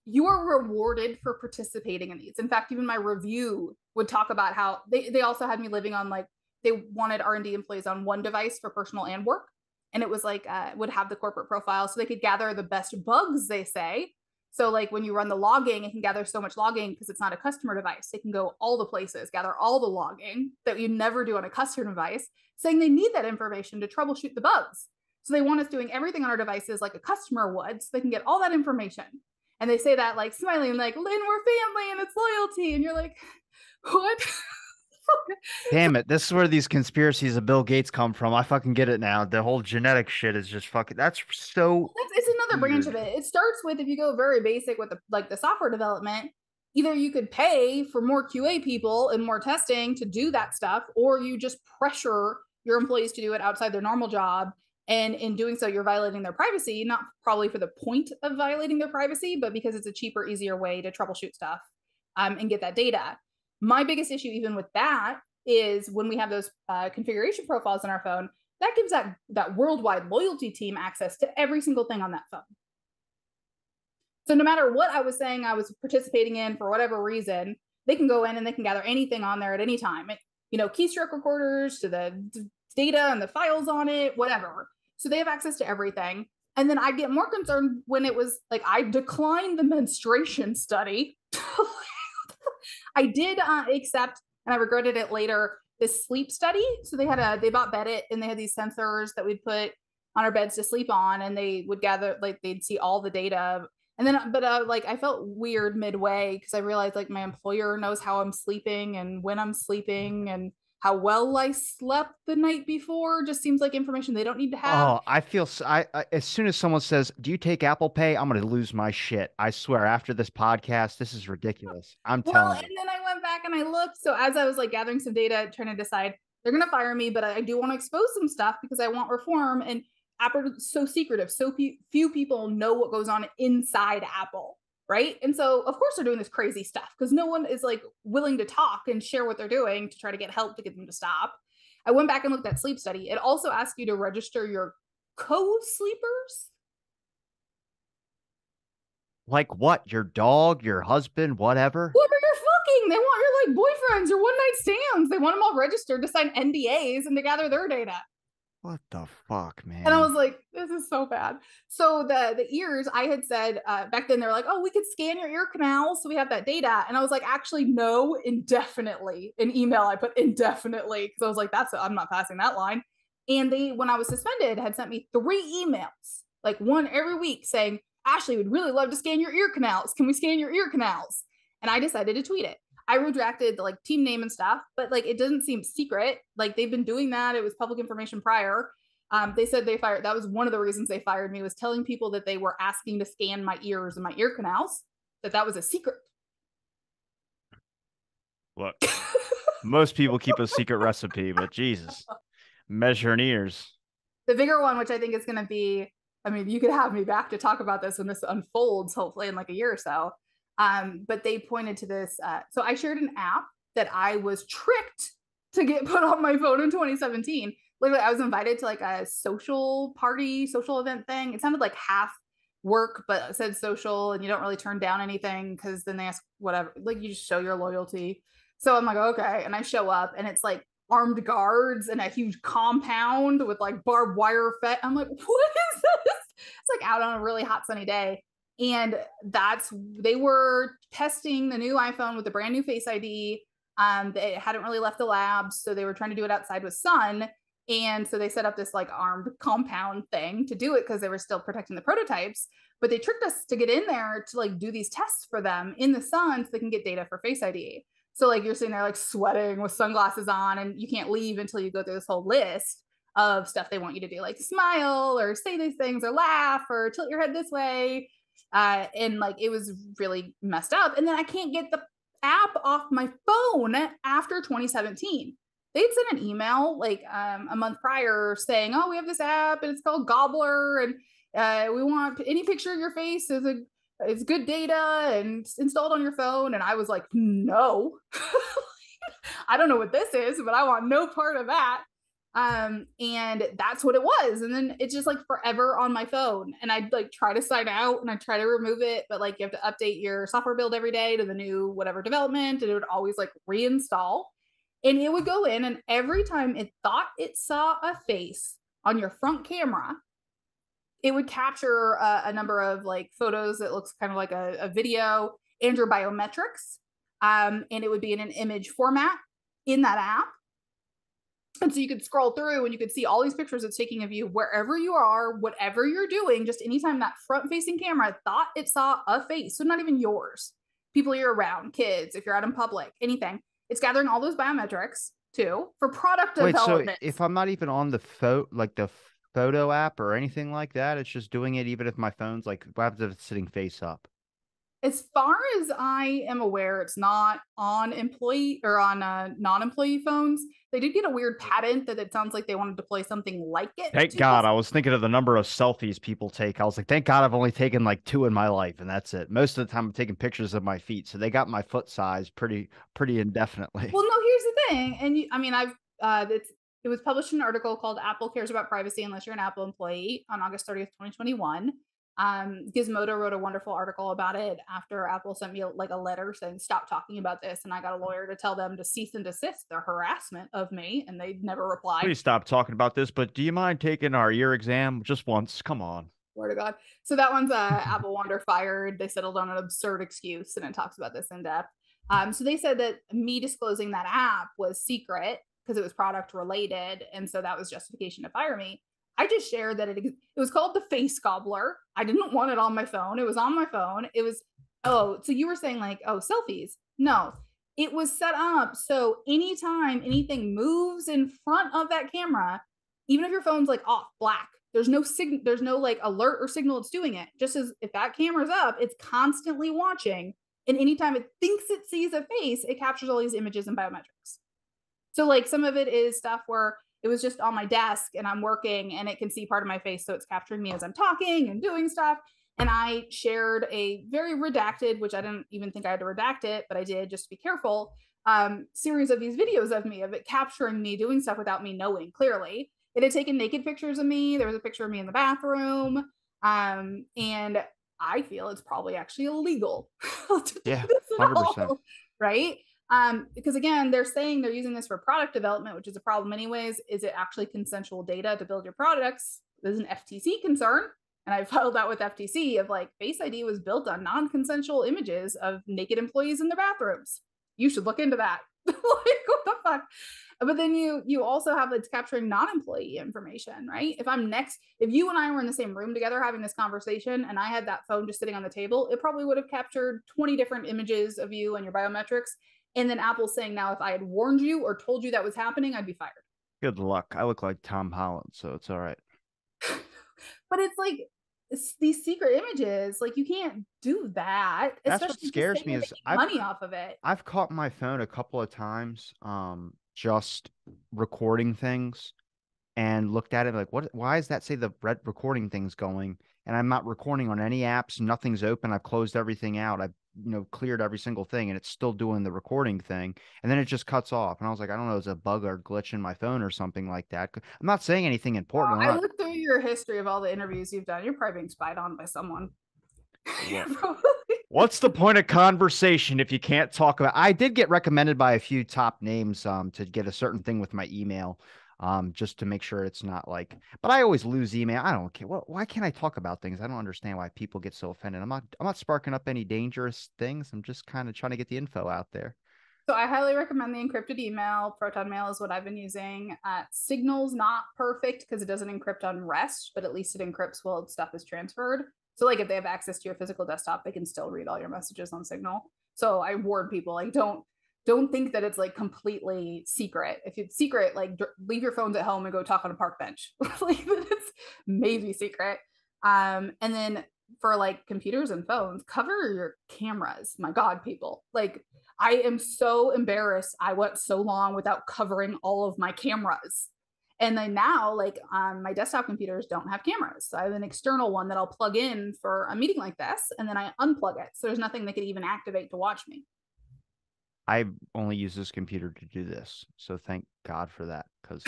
you are rewarded for participating in these. In fact, even my review would talk about how they also had me living on like, they wanted R&D employees on one device for personal and work. And it was like, would have the corporate profile so they could gather the best bugs, they say. So like when you run the logging, it can gather so much logging because it's not a customer device. It can go all the places, gather all the logging that you never do on a customer device, saying they need that information to troubleshoot the bugs. So they want us doing everything on our devices like a customer would, so they can get all that information. And they say that like smiling, like, Lynn, we're family and it's loyalty. And you're like, what? Damn it. This is where these conspiracies of Bill Gates come from. I fucking get it now. The whole genetic shit is just fucking, that's so. It's another branch of it. It starts with, if you go very basic with the software development, either you could pay for more QA people and more testing to do that stuff, or you just pressure your employees to do it outside their normal job. And in doing so, you're violating their privacy, not probably for the point of violating their privacy, but because it's a cheaper, easier way to troubleshoot stuff and get that data. My biggest issue, even with that, is when we have those configuration profiles on our phone, that gives that worldwide loyalty team access to every single thing on that phone. So no matter what I was saying I was participating in for whatever reason, they can go in and they can gather anything on there at any time. Keystroke recorders to the data and the files on it, whatever. So they have access to everything. And then I get more concerned when it was like, I declined the menstruation study. I did accept, and I regretted it later, this sleep study. So they bought Beddit and they had these sensors that we'd put on our beds to sleep on, and they would gather, like they'd see all the data. And then, but like I felt weird midway because I realized like my employer knows how I'm sleeping and when I'm sleeping and how well I slept the night before. Just seems like information they don't need to have. Oh, I feel as soon as someone says, "Do you take Apple Pay?" I'm gonna lose my shit. I swear. After this podcast, this is ridiculous. I'm Well, telling and you. then I went back and I looked. So as I was like gathering some data, trying to decide, they're gonna fire me, but I do want to expose some stuff because I want reform. And Apple is so secretive. So few people know what goes on inside Apple, right? And so of course they're doing this crazy stuff because no one is like willing to talk and share what they're doing to try to get help to get them to stop. I went back and looked at sleep study. It also asks you to register your co-sleepers. Like what? Your dog, your husband, whatever? Whoever you're fucking, they want your like boyfriends, your one night stands. They want them all registered to sign NDAs and to gather their data. What the fuck, And I man? was like, this is so bad. So the ears, I had said back then, they were like, oh, we could scan your ear canals, so we have that data. And I was like, actually, no, indefinitely. In email, I put indefinitely because I was like, I'm not passing that line. And they, when I was suspended, had sent me 3 emails, like one every week, saying, Ashley, we'd really love to scan your ear canals. Can we scan your ear canals? And I decided to tweet it. I redacted the like team name and stuff, but like it doesn't seem secret. Like they've been doing that. It was public information prior. They said they fired. That was one of the reasons they fired me, was telling people that they were asking to scan my ears and my ear canals, that was a secret. Look, most people keep a secret recipe, but Jesus, measuring ears. The bigger one, which I think is going to be, I mean, you could have me back to talk about this when this unfolds, hopefully in like a year or so. But they pointed to this. So I shared an app that I was tricked to get put on my phone in 2017. Literally, I was invited to like a social event thing. It sounded like half work, but it said social, and you don't really turn down anything because then they ask whatever, like you just show your loyalty. So I'm like, okay. And I show up and it's like armed guards and a huge compound with like barbed wire fence. I'm like, what is this? It's like out on a really hot sunny day. And they were testing the new iPhone with a brand new Face ID. They hadn't really left the lab, so they were trying to do it outside with sun. And so they set up this like armed compound thing to do it because they were still protecting the prototypes. But they tricked us to get in there to like do these tests for them in the sun so they can get data for Face ID. So like you're sitting there like sweating with sunglasses on, and you can't leave until you go through this whole list of stuff they want you to do, like smile or say these things or laugh or tilt your head this way. And like it was really messed up. And then I can't get the app off my phone after 2017. They'd sent an email like a month prior saying, oh, we have this app and it's called Gobbler, and we want any picture of your face it's good data and it's installed on your phone. And I was like, no, I don't know what this is, but I want no part of that. And that's what it was. And then it's just like forever on my phone. And I'd like try to sign out and I try to remove it, but like you have to update your software build every day to the new whatever development, and it would always like reinstall. And it would go in, and every time it thought it saw a face on your front camera, it would capture a number of like photos that looks kind of like a video and your biometrics. And it would be in an image format in that app. And so you could scroll through and you could see all these pictures it's taking of you wherever you are, whatever you're doing, just anytime that front facing camera thought it saw a face. So not even yours, people you're around, kids, if you're out in public, anything. It's gathering all those biometrics too for product development. So if I'm not even on the photo app or anything like that, it's just doing it even if my phone's like, what happens if it's sitting face up? As far as I am aware, it's not on employee or on non-employee phones. They did get a weird patent that it sounds like they wanted to play something like it. Thank God. I was thinking of the number of selfies people take. I was like, thank God I've only taken like 2 in my life, and that's it. Most of the time I'm taking pictures of my feet. So they got my foot size pretty indefinitely. Well, no, here's the thing. And I mean, it was published in an article called Apple Cares About Privacy Unless You're an Apple Employee on August 30th, 2021. Gizmodo wrote a wonderful article about it after Apple sent me like a letter saying stop talking about this, and I got a lawyer to tell them to cease and desist their harassment of me, and they never replied. Please stop talking about this, but do you mind taking our ear exam just once? Come on. Word to God. So that one's Apple Wander fired. They settled on an absurd excuse, and it talks about this in depth. So they said that me disclosing that app was secret because it was product related, and so that was justification to fire me. I just shared that it was called the face gobbler. I didn't want it on my phone. It was on my phone. It was, oh, so you were saying like, oh, selfies. No, it was set up so anytime anything moves in front of that camera, even if your phone's like off, black, there's no there's no like alert or signal it's doing it. Just as if that camera's up, it's constantly watching. And anytime it thinks it sees a face, it captures all these images and biometrics. So like some of it is stuff where it was just on my desk and I'm working and it can see part of my face. So it's capturing me as I'm talking and doing stuff. And I shared a very redacted, which I didn't even think I had to redact it, but I did just to be careful, series of these videos of me, of it capturing me doing stuff without me knowing clearly. It had taken naked pictures of me. There was a picture of me in the bathroom. And I feel it's probably actually illegal to do Yeah, this at 100%. all, right? Because again, they're saying they're using this for product development, which is a problem anyways. Is it actually consensual data to build your products? This is an FTC concern. And I filed out with FTC of like Face ID was built on non-consensual images of naked employees in their bathrooms. You should look into that. Like, what the fuck? But then you also have it's capturing non-employee information, right? If you and I were in the same room together having this conversation and I had that phone just sitting on the table, it probably would have captured 20 different images of you and your biometrics. And then Apple's saying now if I had warned you or told you that was happening, I'd be fired. Good luck. I look like Tom Holland, so it's all right. But it's like these secret images, like you can't do that, That's what especially to say scares me you're is making money off of it. I've caught my phone a couple of times, just recording things and looked at it like, what? Why does that say the red recording thing's going? And I'm not recording on any apps. Nothing's open. I've closed everything out. I've cleared every single thing, and it's still doing the recording thing. And then it just cuts off. And I was like, I don't know, it's a bug or glitch in my phone or something like that. I'm not saying anything important. I'm I not. looked through your history of all the interviews you've done. You're probably being spied on by someone. What? What's the point of conversation if you can't talk about? I did get recommended by a few top names to get a certain thing with my email, just to make sure it's not like. But I always lose email. I don't care. Why can't I talk about things? I don't understand why people get so offended. I'm not sparking up any dangerous things. I'm just kind of trying to get the info out there. So I highly recommend the encrypted email. Proton Mail is what I've been using. Signal's not perfect because it doesn't encrypt on rest, but at least it encrypts while stuff is transferred. So like if they have access to your physical desktop, they can still read all your messages on Signal. So I warn people like don't think that it's like completely secret. If it's secret, like leave your phones at home and go talk on a park bench. Like it's maybe secret. And then for like computers and phones, cover your cameras. My God, people. Like I am so embarrassed. I went so long without covering all of my cameras. And then now, like my desktop computers don't have cameras. So I have an external one that I'll plug in for a meeting like this, and then I unplug it. So there's nothing that could even activate to watch me. I only use this computer to do this, so thank God for that. Because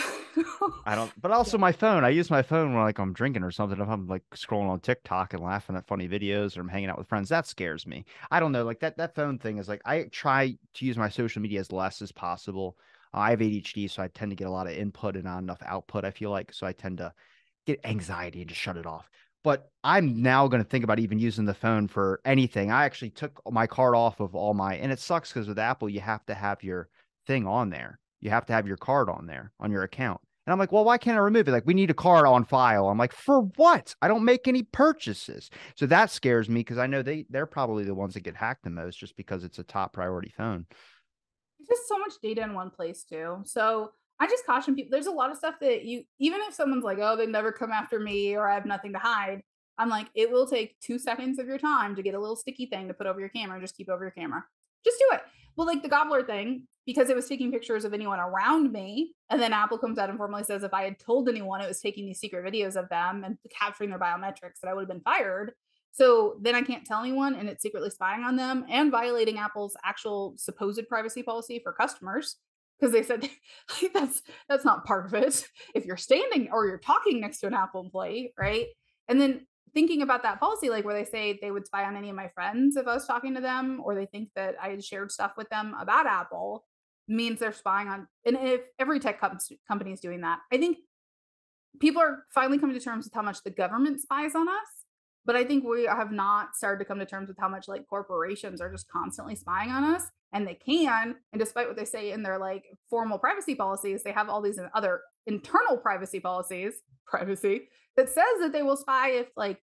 I don't. But also Yeah. my phone. I use my phone when like I'm drinking or something. If I'm like scrolling on TikTok and laughing at funny videos, or I'm hanging out with friends, that scares me. I don't know. Like that phone thing is like I try to use my social media as less as possible. I have ADHD, so I tend to get a lot of input and not enough output. I feel like so I tend to get anxiety and just shut it off. But I'm now going to think about even using the phone for anything. I actually took my card off of all my, and it sucks because with Apple, you have to have your thing on there. You have to have your card on there on your account. And I'm like, well, why can't I remove it? Like, we need a card on file. I'm like, for what? I don't make any purchases. So that scares me because I know they're probably the ones that get hacked the most just because it's a top priority phone. There's just so much data in one place too. So I just caution people. There's a lot of stuff that you, even if someone's like, oh, they never come after me or I have nothing to hide. I'm like, it will take 2 seconds of your time to get a little sticky thing to put over your camera and just keep over your camera. Just do it. Well, like the gobbler thing, because it was taking pictures of anyone around me. And then Apple comes out and formally says if I had told anyone it was taking these secret videos of them and capturing their biometrics, that I would have been fired. So then I can't tell anyone and it's secretly spying on them and violating Apple's actual supposed privacy policy for customers because they said like, that's not part of it. If you're standing or you're talking next to an Apple employee, right? And then thinking about that policy, like where they say they would spy on any of my friends if I was talking to them, or they think that I had shared stuff with them about Apple, means they're spying on. And if every tech company is doing that, I think people are finally coming to terms with how much the government spies on us. But I think we have not started to come to terms with how much like corporations are just constantly spying on us, and they can. And despite what they say in their like formal privacy policies, they have all these other internal privacy policies, privacy, that says that they will spy if like,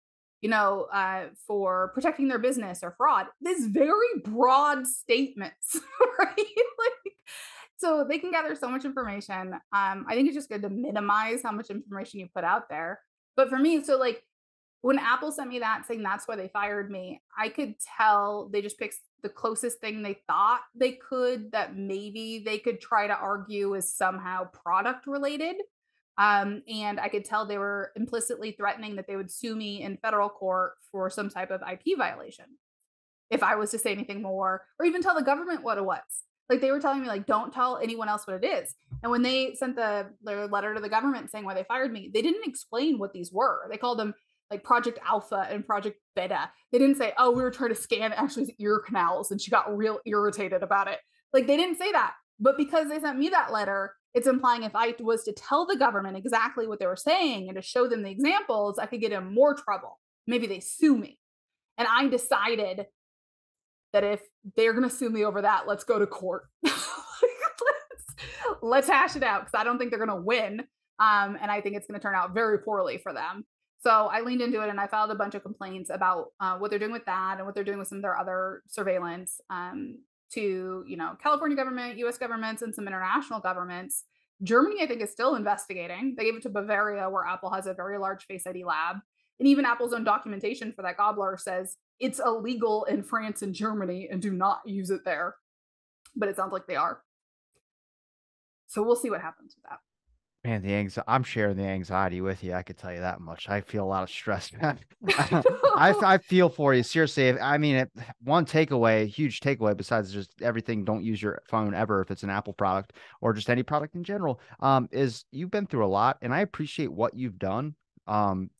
for protecting their business or fraud. This very broad statements, right? Like, so they can gather so much information. I think it's just good to minimize how much information you put out there. But for me, so like when Apple sent me that saying that's why they fired me, I could tell they just picked the closest thing they thought they could that maybe they could try to argue is somehow product related. And I could tell they were implicitly threatening that they would sue me in federal court for some type of IP violation if I was to say anything more or even tell the government what it was. Like they were telling me, like, don't tell anyone else what it is. And when they sent their letter to the government saying why they fired me, they didn't explain what these were. They called them like Project Alpha and Project Beta. They didn't say, oh, we were trying to scan Ashley's ear canals and she got real irritated about it. Like they didn't say that. But because they sent me that letter, it's implying if I was to tell the government exactly what they were saying and to show them the examples, I could get in more trouble. Maybe they sue me. And I decided that if they're going to sue me over that, let's go to court. let's hash it out because I don't think they're going to win. And I think it's going to turn out very poorly for them. So I leaned into it and I filed a bunch of complaints about what they're doing with that and what they're doing with some of their other surveillance to, California government, US governments, and some international governments. Germany, I think, is still investigating. They gave it to Bavaria, where Apple has a very large Face ID lab. And even Apple's own documentation for that gobbler says it's illegal in France and Germany and do not use it there. But it sounds like they are. So we'll see what happens with that. Man, I'm sharing the anxiety with you. I could tell you that much. I feel a lot of stress. I feel for you. Seriously. I mean, one takeaway, huge takeaway, besides just everything, don't use your phone ever if it's an Apple product or just any product in general, is you've been through a lot and I appreciate what you've done.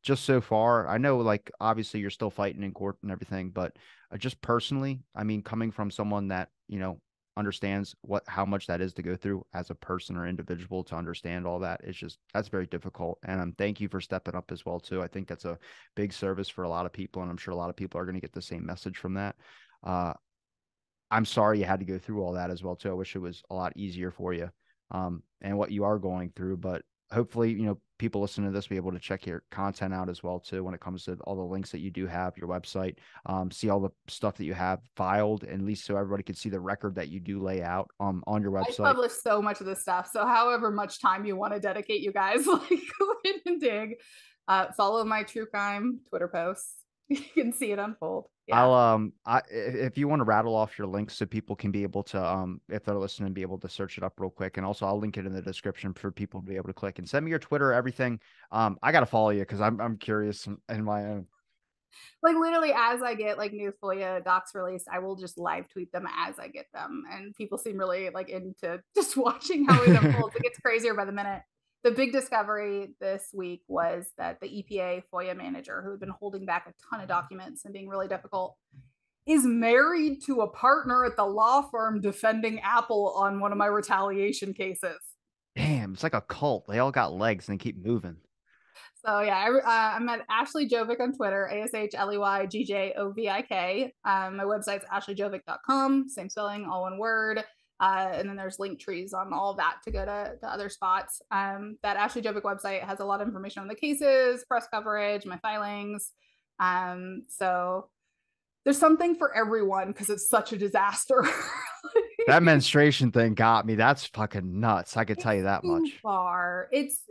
Just so far, I know like obviously you're still fighting in court and everything, but just personally, I mean, coming from someone that, understands how much that is to go through as a person or individual to understand all that. It's just that's very difficult. And thank you for stepping up as well too. I think that's a big service for a lot of people, and I'm sure a lot of people are going to get the same message from that. I'm sorry you had to go through all that as well too. I wish it was a lot easier for you, and what you are going through. But hopefully, people listening to this be able to check your content out as well too when it comes to all the links that you do have, your website, see all the stuff that you have filed, and at least so everybody can see the record that you do lay out on your website. I publish so much of this stuff. So however much time you want to dedicate, you guys, like go in and dig. Follow my true crime Twitter posts. You can see it unfold. Yeah. If you want to rattle off your links so people can be able to, if they're listening, be able to search it up real quick. And also I'll link it in the description for people to be able to click and send me your Twitter, everything. I got to follow you because I'm curious in my own. Like literally as I get like new FOIA docs released, I will just live tweet them as I get them. And people seem really like into just watching how it unfolds. It gets crazier by the minute. The big discovery this week was that the EPA FOIA manager, who had been holding back a ton of documents and being really difficult, is married to a partner at the law firm defending Apple on one of my retaliation cases. Damn, it's like a cult. They all got legs and they keep moving. So yeah, I'm at Ashley Gjovik on Twitter, ASHLEYGJOVIK. My website's ashleygjovik.com, same spelling, all one word. And then there's link trees on all of that to go to other spots. That Ashley Gjovik website has a lot of information on the cases, press coverage, my filings. So there's something for everyone because it's such a disaster. That menstruation thing got me. That's fucking nuts. I could tell you that much. Far. It's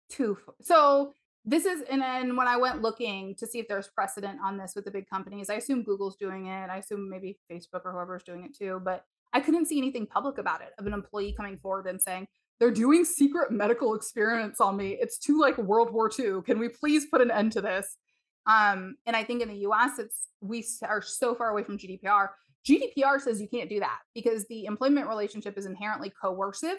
too far. So this is, and then when I went looking to see if there's precedent on this with the big companies, I assume Google's doing it. I assume maybe Facebook or whoever's doing it too, but I couldn't see anything public about it of an employee coming forward and saying, they're doing secret medical experiments on me. It's too like World War II. Can we please put an end to this? And I think in the US, we are so far away from GDPR. GDPR says you can't do that because the employment relationship is inherently coercive.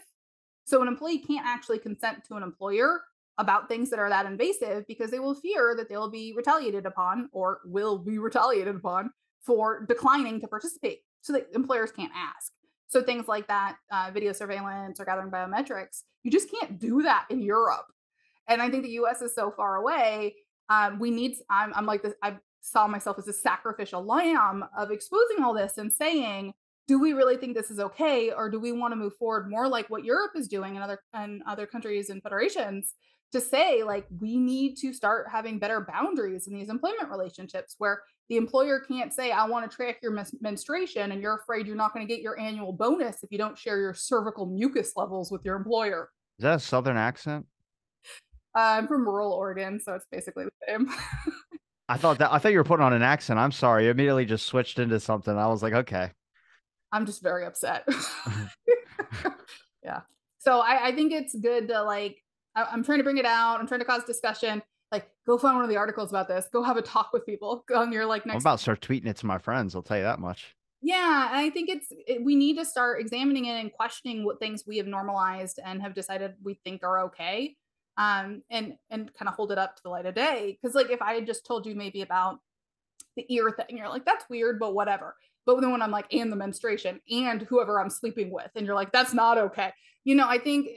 So an employee can't actually consent to an employer about things that are that invasive because they will fear that they'll be retaliated upon or will be retaliated upon for declining to participate. So that employers can't ask. So things like that, video surveillance or gathering biometrics, you just can't do that in Europe. And I think the US is so far away. I'm like this. I saw myself as a sacrificial lamb of exposing all this and saying, do we really think this is okay, or do we want to move forward more like what Europe is doing and other countries and federations, to say like we need to start having better boundaries in these employment relationships where the employer can't say, I want to track your menstruation, and you're afraid you're not going to get your annual bonus if you don't share your cervical mucus levels with your employer. Is that a Southern accent? I'm from rural Oregon, so it's basically the same. I thought you were putting on an accent. I'm sorry. I immediately just switched into something. I was like, okay. I'm just very upset. Yeah. So I think it's good to like, I'm trying to bring it out. I'm trying to cause discussion. Like, go find one of the articles about this. Go have a talk with people. Go on your like I'm next. about to start tweeting it to my friends. I'll tell you that much. Yeah, and I think we need to start examining it and questioning what things we have normalized and have decided we think are okay, and kind of hold it up to the light of day. Because like if I had just told you maybe about the ear thing, you're like, that's weird, but whatever. But then when I'm like, and the menstruation and whoever I'm sleeping with, and you're like, that's not okay. I think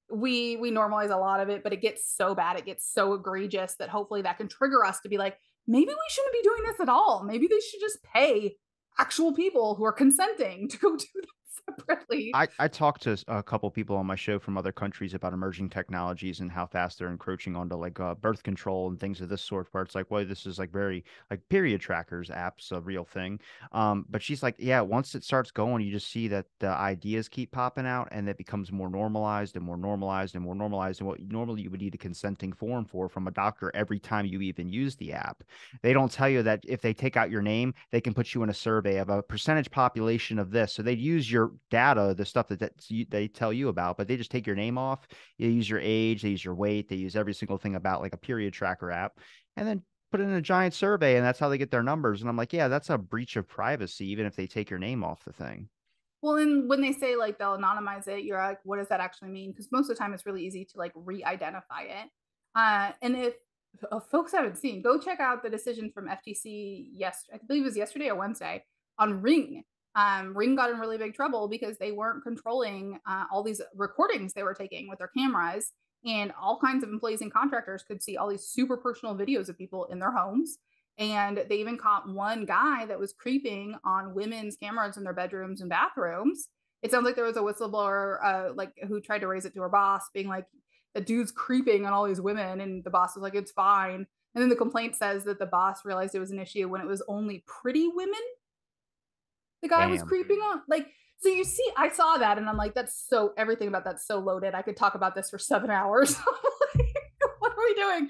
we normalize a lot of it, but it gets so bad, it gets so egregious that hopefully that can trigger us to be like, maybe we shouldn't be doing this at all. Maybe they should just pay actual people who are consenting to go do that separately. I talked to a couple people on my show from other countries about emerging technologies and how fast they're encroaching onto like birth control and things of this sort, where it's like, well, this is like very like period trackers apps, a real thing. But she's like, yeah, once it starts going, you just see that the ideas keep popping out and it becomes more normalized and more normalized and more normalized. And what normally you would need a consenting form for from a doctor every time you even use the app. They don't tell you that if they take out your name, they can put you in a survey of a percentage population of this. So they use your data, the stuff that they tell you about, but they just take your name off. They use your age, they use your weight, they use every single thing about like a period tracker app, and then put it in a giant survey, and that's how they get their numbers. And I'm like, yeah, that's a breach of privacy, even if they take your name off the thing. Well, and when they say like they'll anonymize it, you're like, what does that actually mean? Because most of the time it's really easy to like re-identify it. And if folks haven't seen, go check out the decision from FTC. Yes, I believe it was yesterday or Wednesday on Ring. Ring got in really big trouble because they weren't controlling all these recordings they were taking with their cameras, and all kinds of employees and contractors could see all these super personal videos of people in their homes. And they even caught one guy that was creeping on women's cameras in their bedrooms and bathrooms. It sounds like there was a whistleblower like who tried to raise it to her boss, being like, the dude's creeping on all these women, and the boss was like, it's fine. And then the complaint says that the boss realized it was an issue when it was only pretty women the guy was Damn. creeping on. Like, so you see, I saw that and I'm like, that's so, everything about that's so loaded. I could talk about this for 7 hours. Like, what are we doing?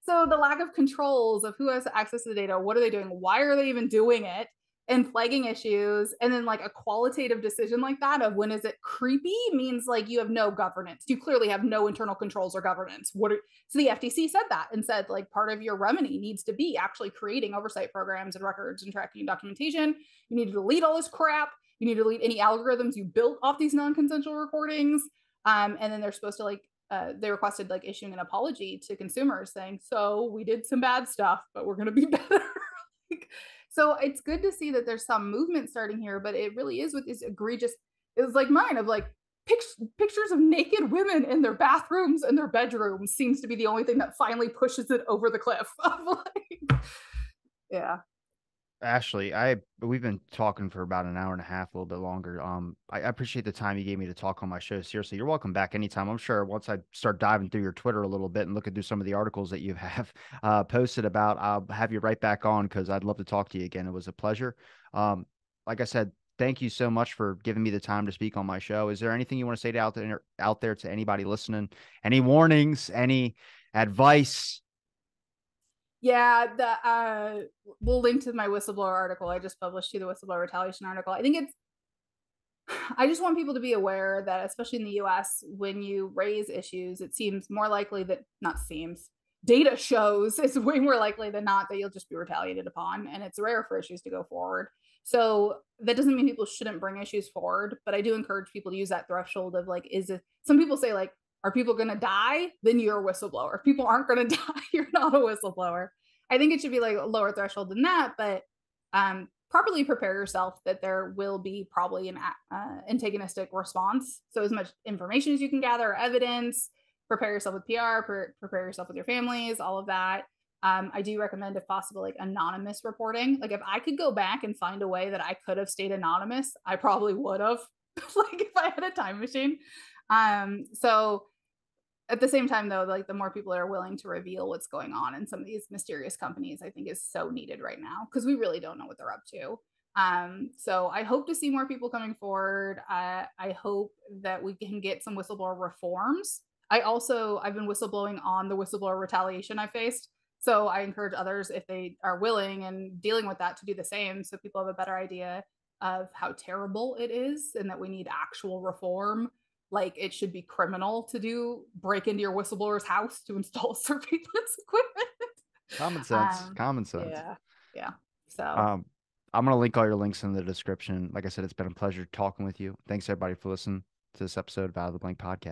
So the lack of controls of who has access to the data, what are they doing? Why are they even doing it? And flagging issues. And then like a qualitative decision like that of when is it creepy means like you have no governance. You clearly have no internal controls or governance. So the FTC said that and said like part of your remedy needs to be actually creating oversight programs and records and tracking documentation. You need to delete all this crap. You need to delete any algorithms you built off these non-consensual recordings. And then they're supposed to like they requested like issuing an apology to consumers saying, so we did some bad stuff, but we're going to be better. Like, so it's good to see that there's some movement starting here, but it really is with this egregious, it was like mine of like pictures of naked women in their bathrooms and their bedrooms seems to be the only thing that finally pushes it over the cliff. Like, yeah. Ashley, we've been talking for about an hour and a half, a little bit longer. I appreciate the time you gave me to talk on my show. Seriously, you're welcome back anytime. I'm sure once I start diving through your Twitter a little bit and looking through some of the articles that you have posted about, I'll have you right back on because I'd love to talk to you again. It was a pleasure. Like I said, thank you so much for giving me the time to speak on my show. Is there anything you want to say to out there to anybody listening? Any warnings? Any advice? Yeah, we'll link to my whistleblower article I just published, to the whistleblower retaliation article. I just want people to be aware that, especially in the US, when you raise issues, it seems more likely that, not seems, data shows it's way more likely than not that you'll just be retaliated upon. And it's rare for issues to go forward. So that doesn't mean people shouldn't bring issues forward, but I do encourage people to use that threshold of like, some people say, like, are people going to die? Then you're a whistleblower. If people aren't going to die, you're not a whistleblower. I think it should be like a lower threshold than that, but properly prepare yourself that there will be probably an antagonistic response. So as much information as you can gather, evidence, prepare yourself with PR, prepare yourself with your families, all of that. I do recommend, if possible, like anonymous reporting. Like if I could go back and find a way that I could have stayed anonymous, I probably would have. Like if I had a time machine. So at the same time, though, like the more people are willing to reveal what's going on in some of these mysterious companies, I think is so needed right now, because we really don't know what they're up to. So I hope to see more people coming forward. I hope that we can get some whistleblower reforms. I've been whistleblowing on the whistleblower retaliation I faced. So I encourage others, if they are willing and dealing with that, to do the same, so people have a better idea of how terrible it is and that we need actual reform. Like it should be criminal to break into your whistleblower's house to install surveillance equipment. Common sense. Common sense. Yeah. Yeah. So Um, I'm gonna link all your links in the description. Like I said, it's been a pleasure talking with you. Thanks everybody for listening to this episode of Out of the Blank Podcast.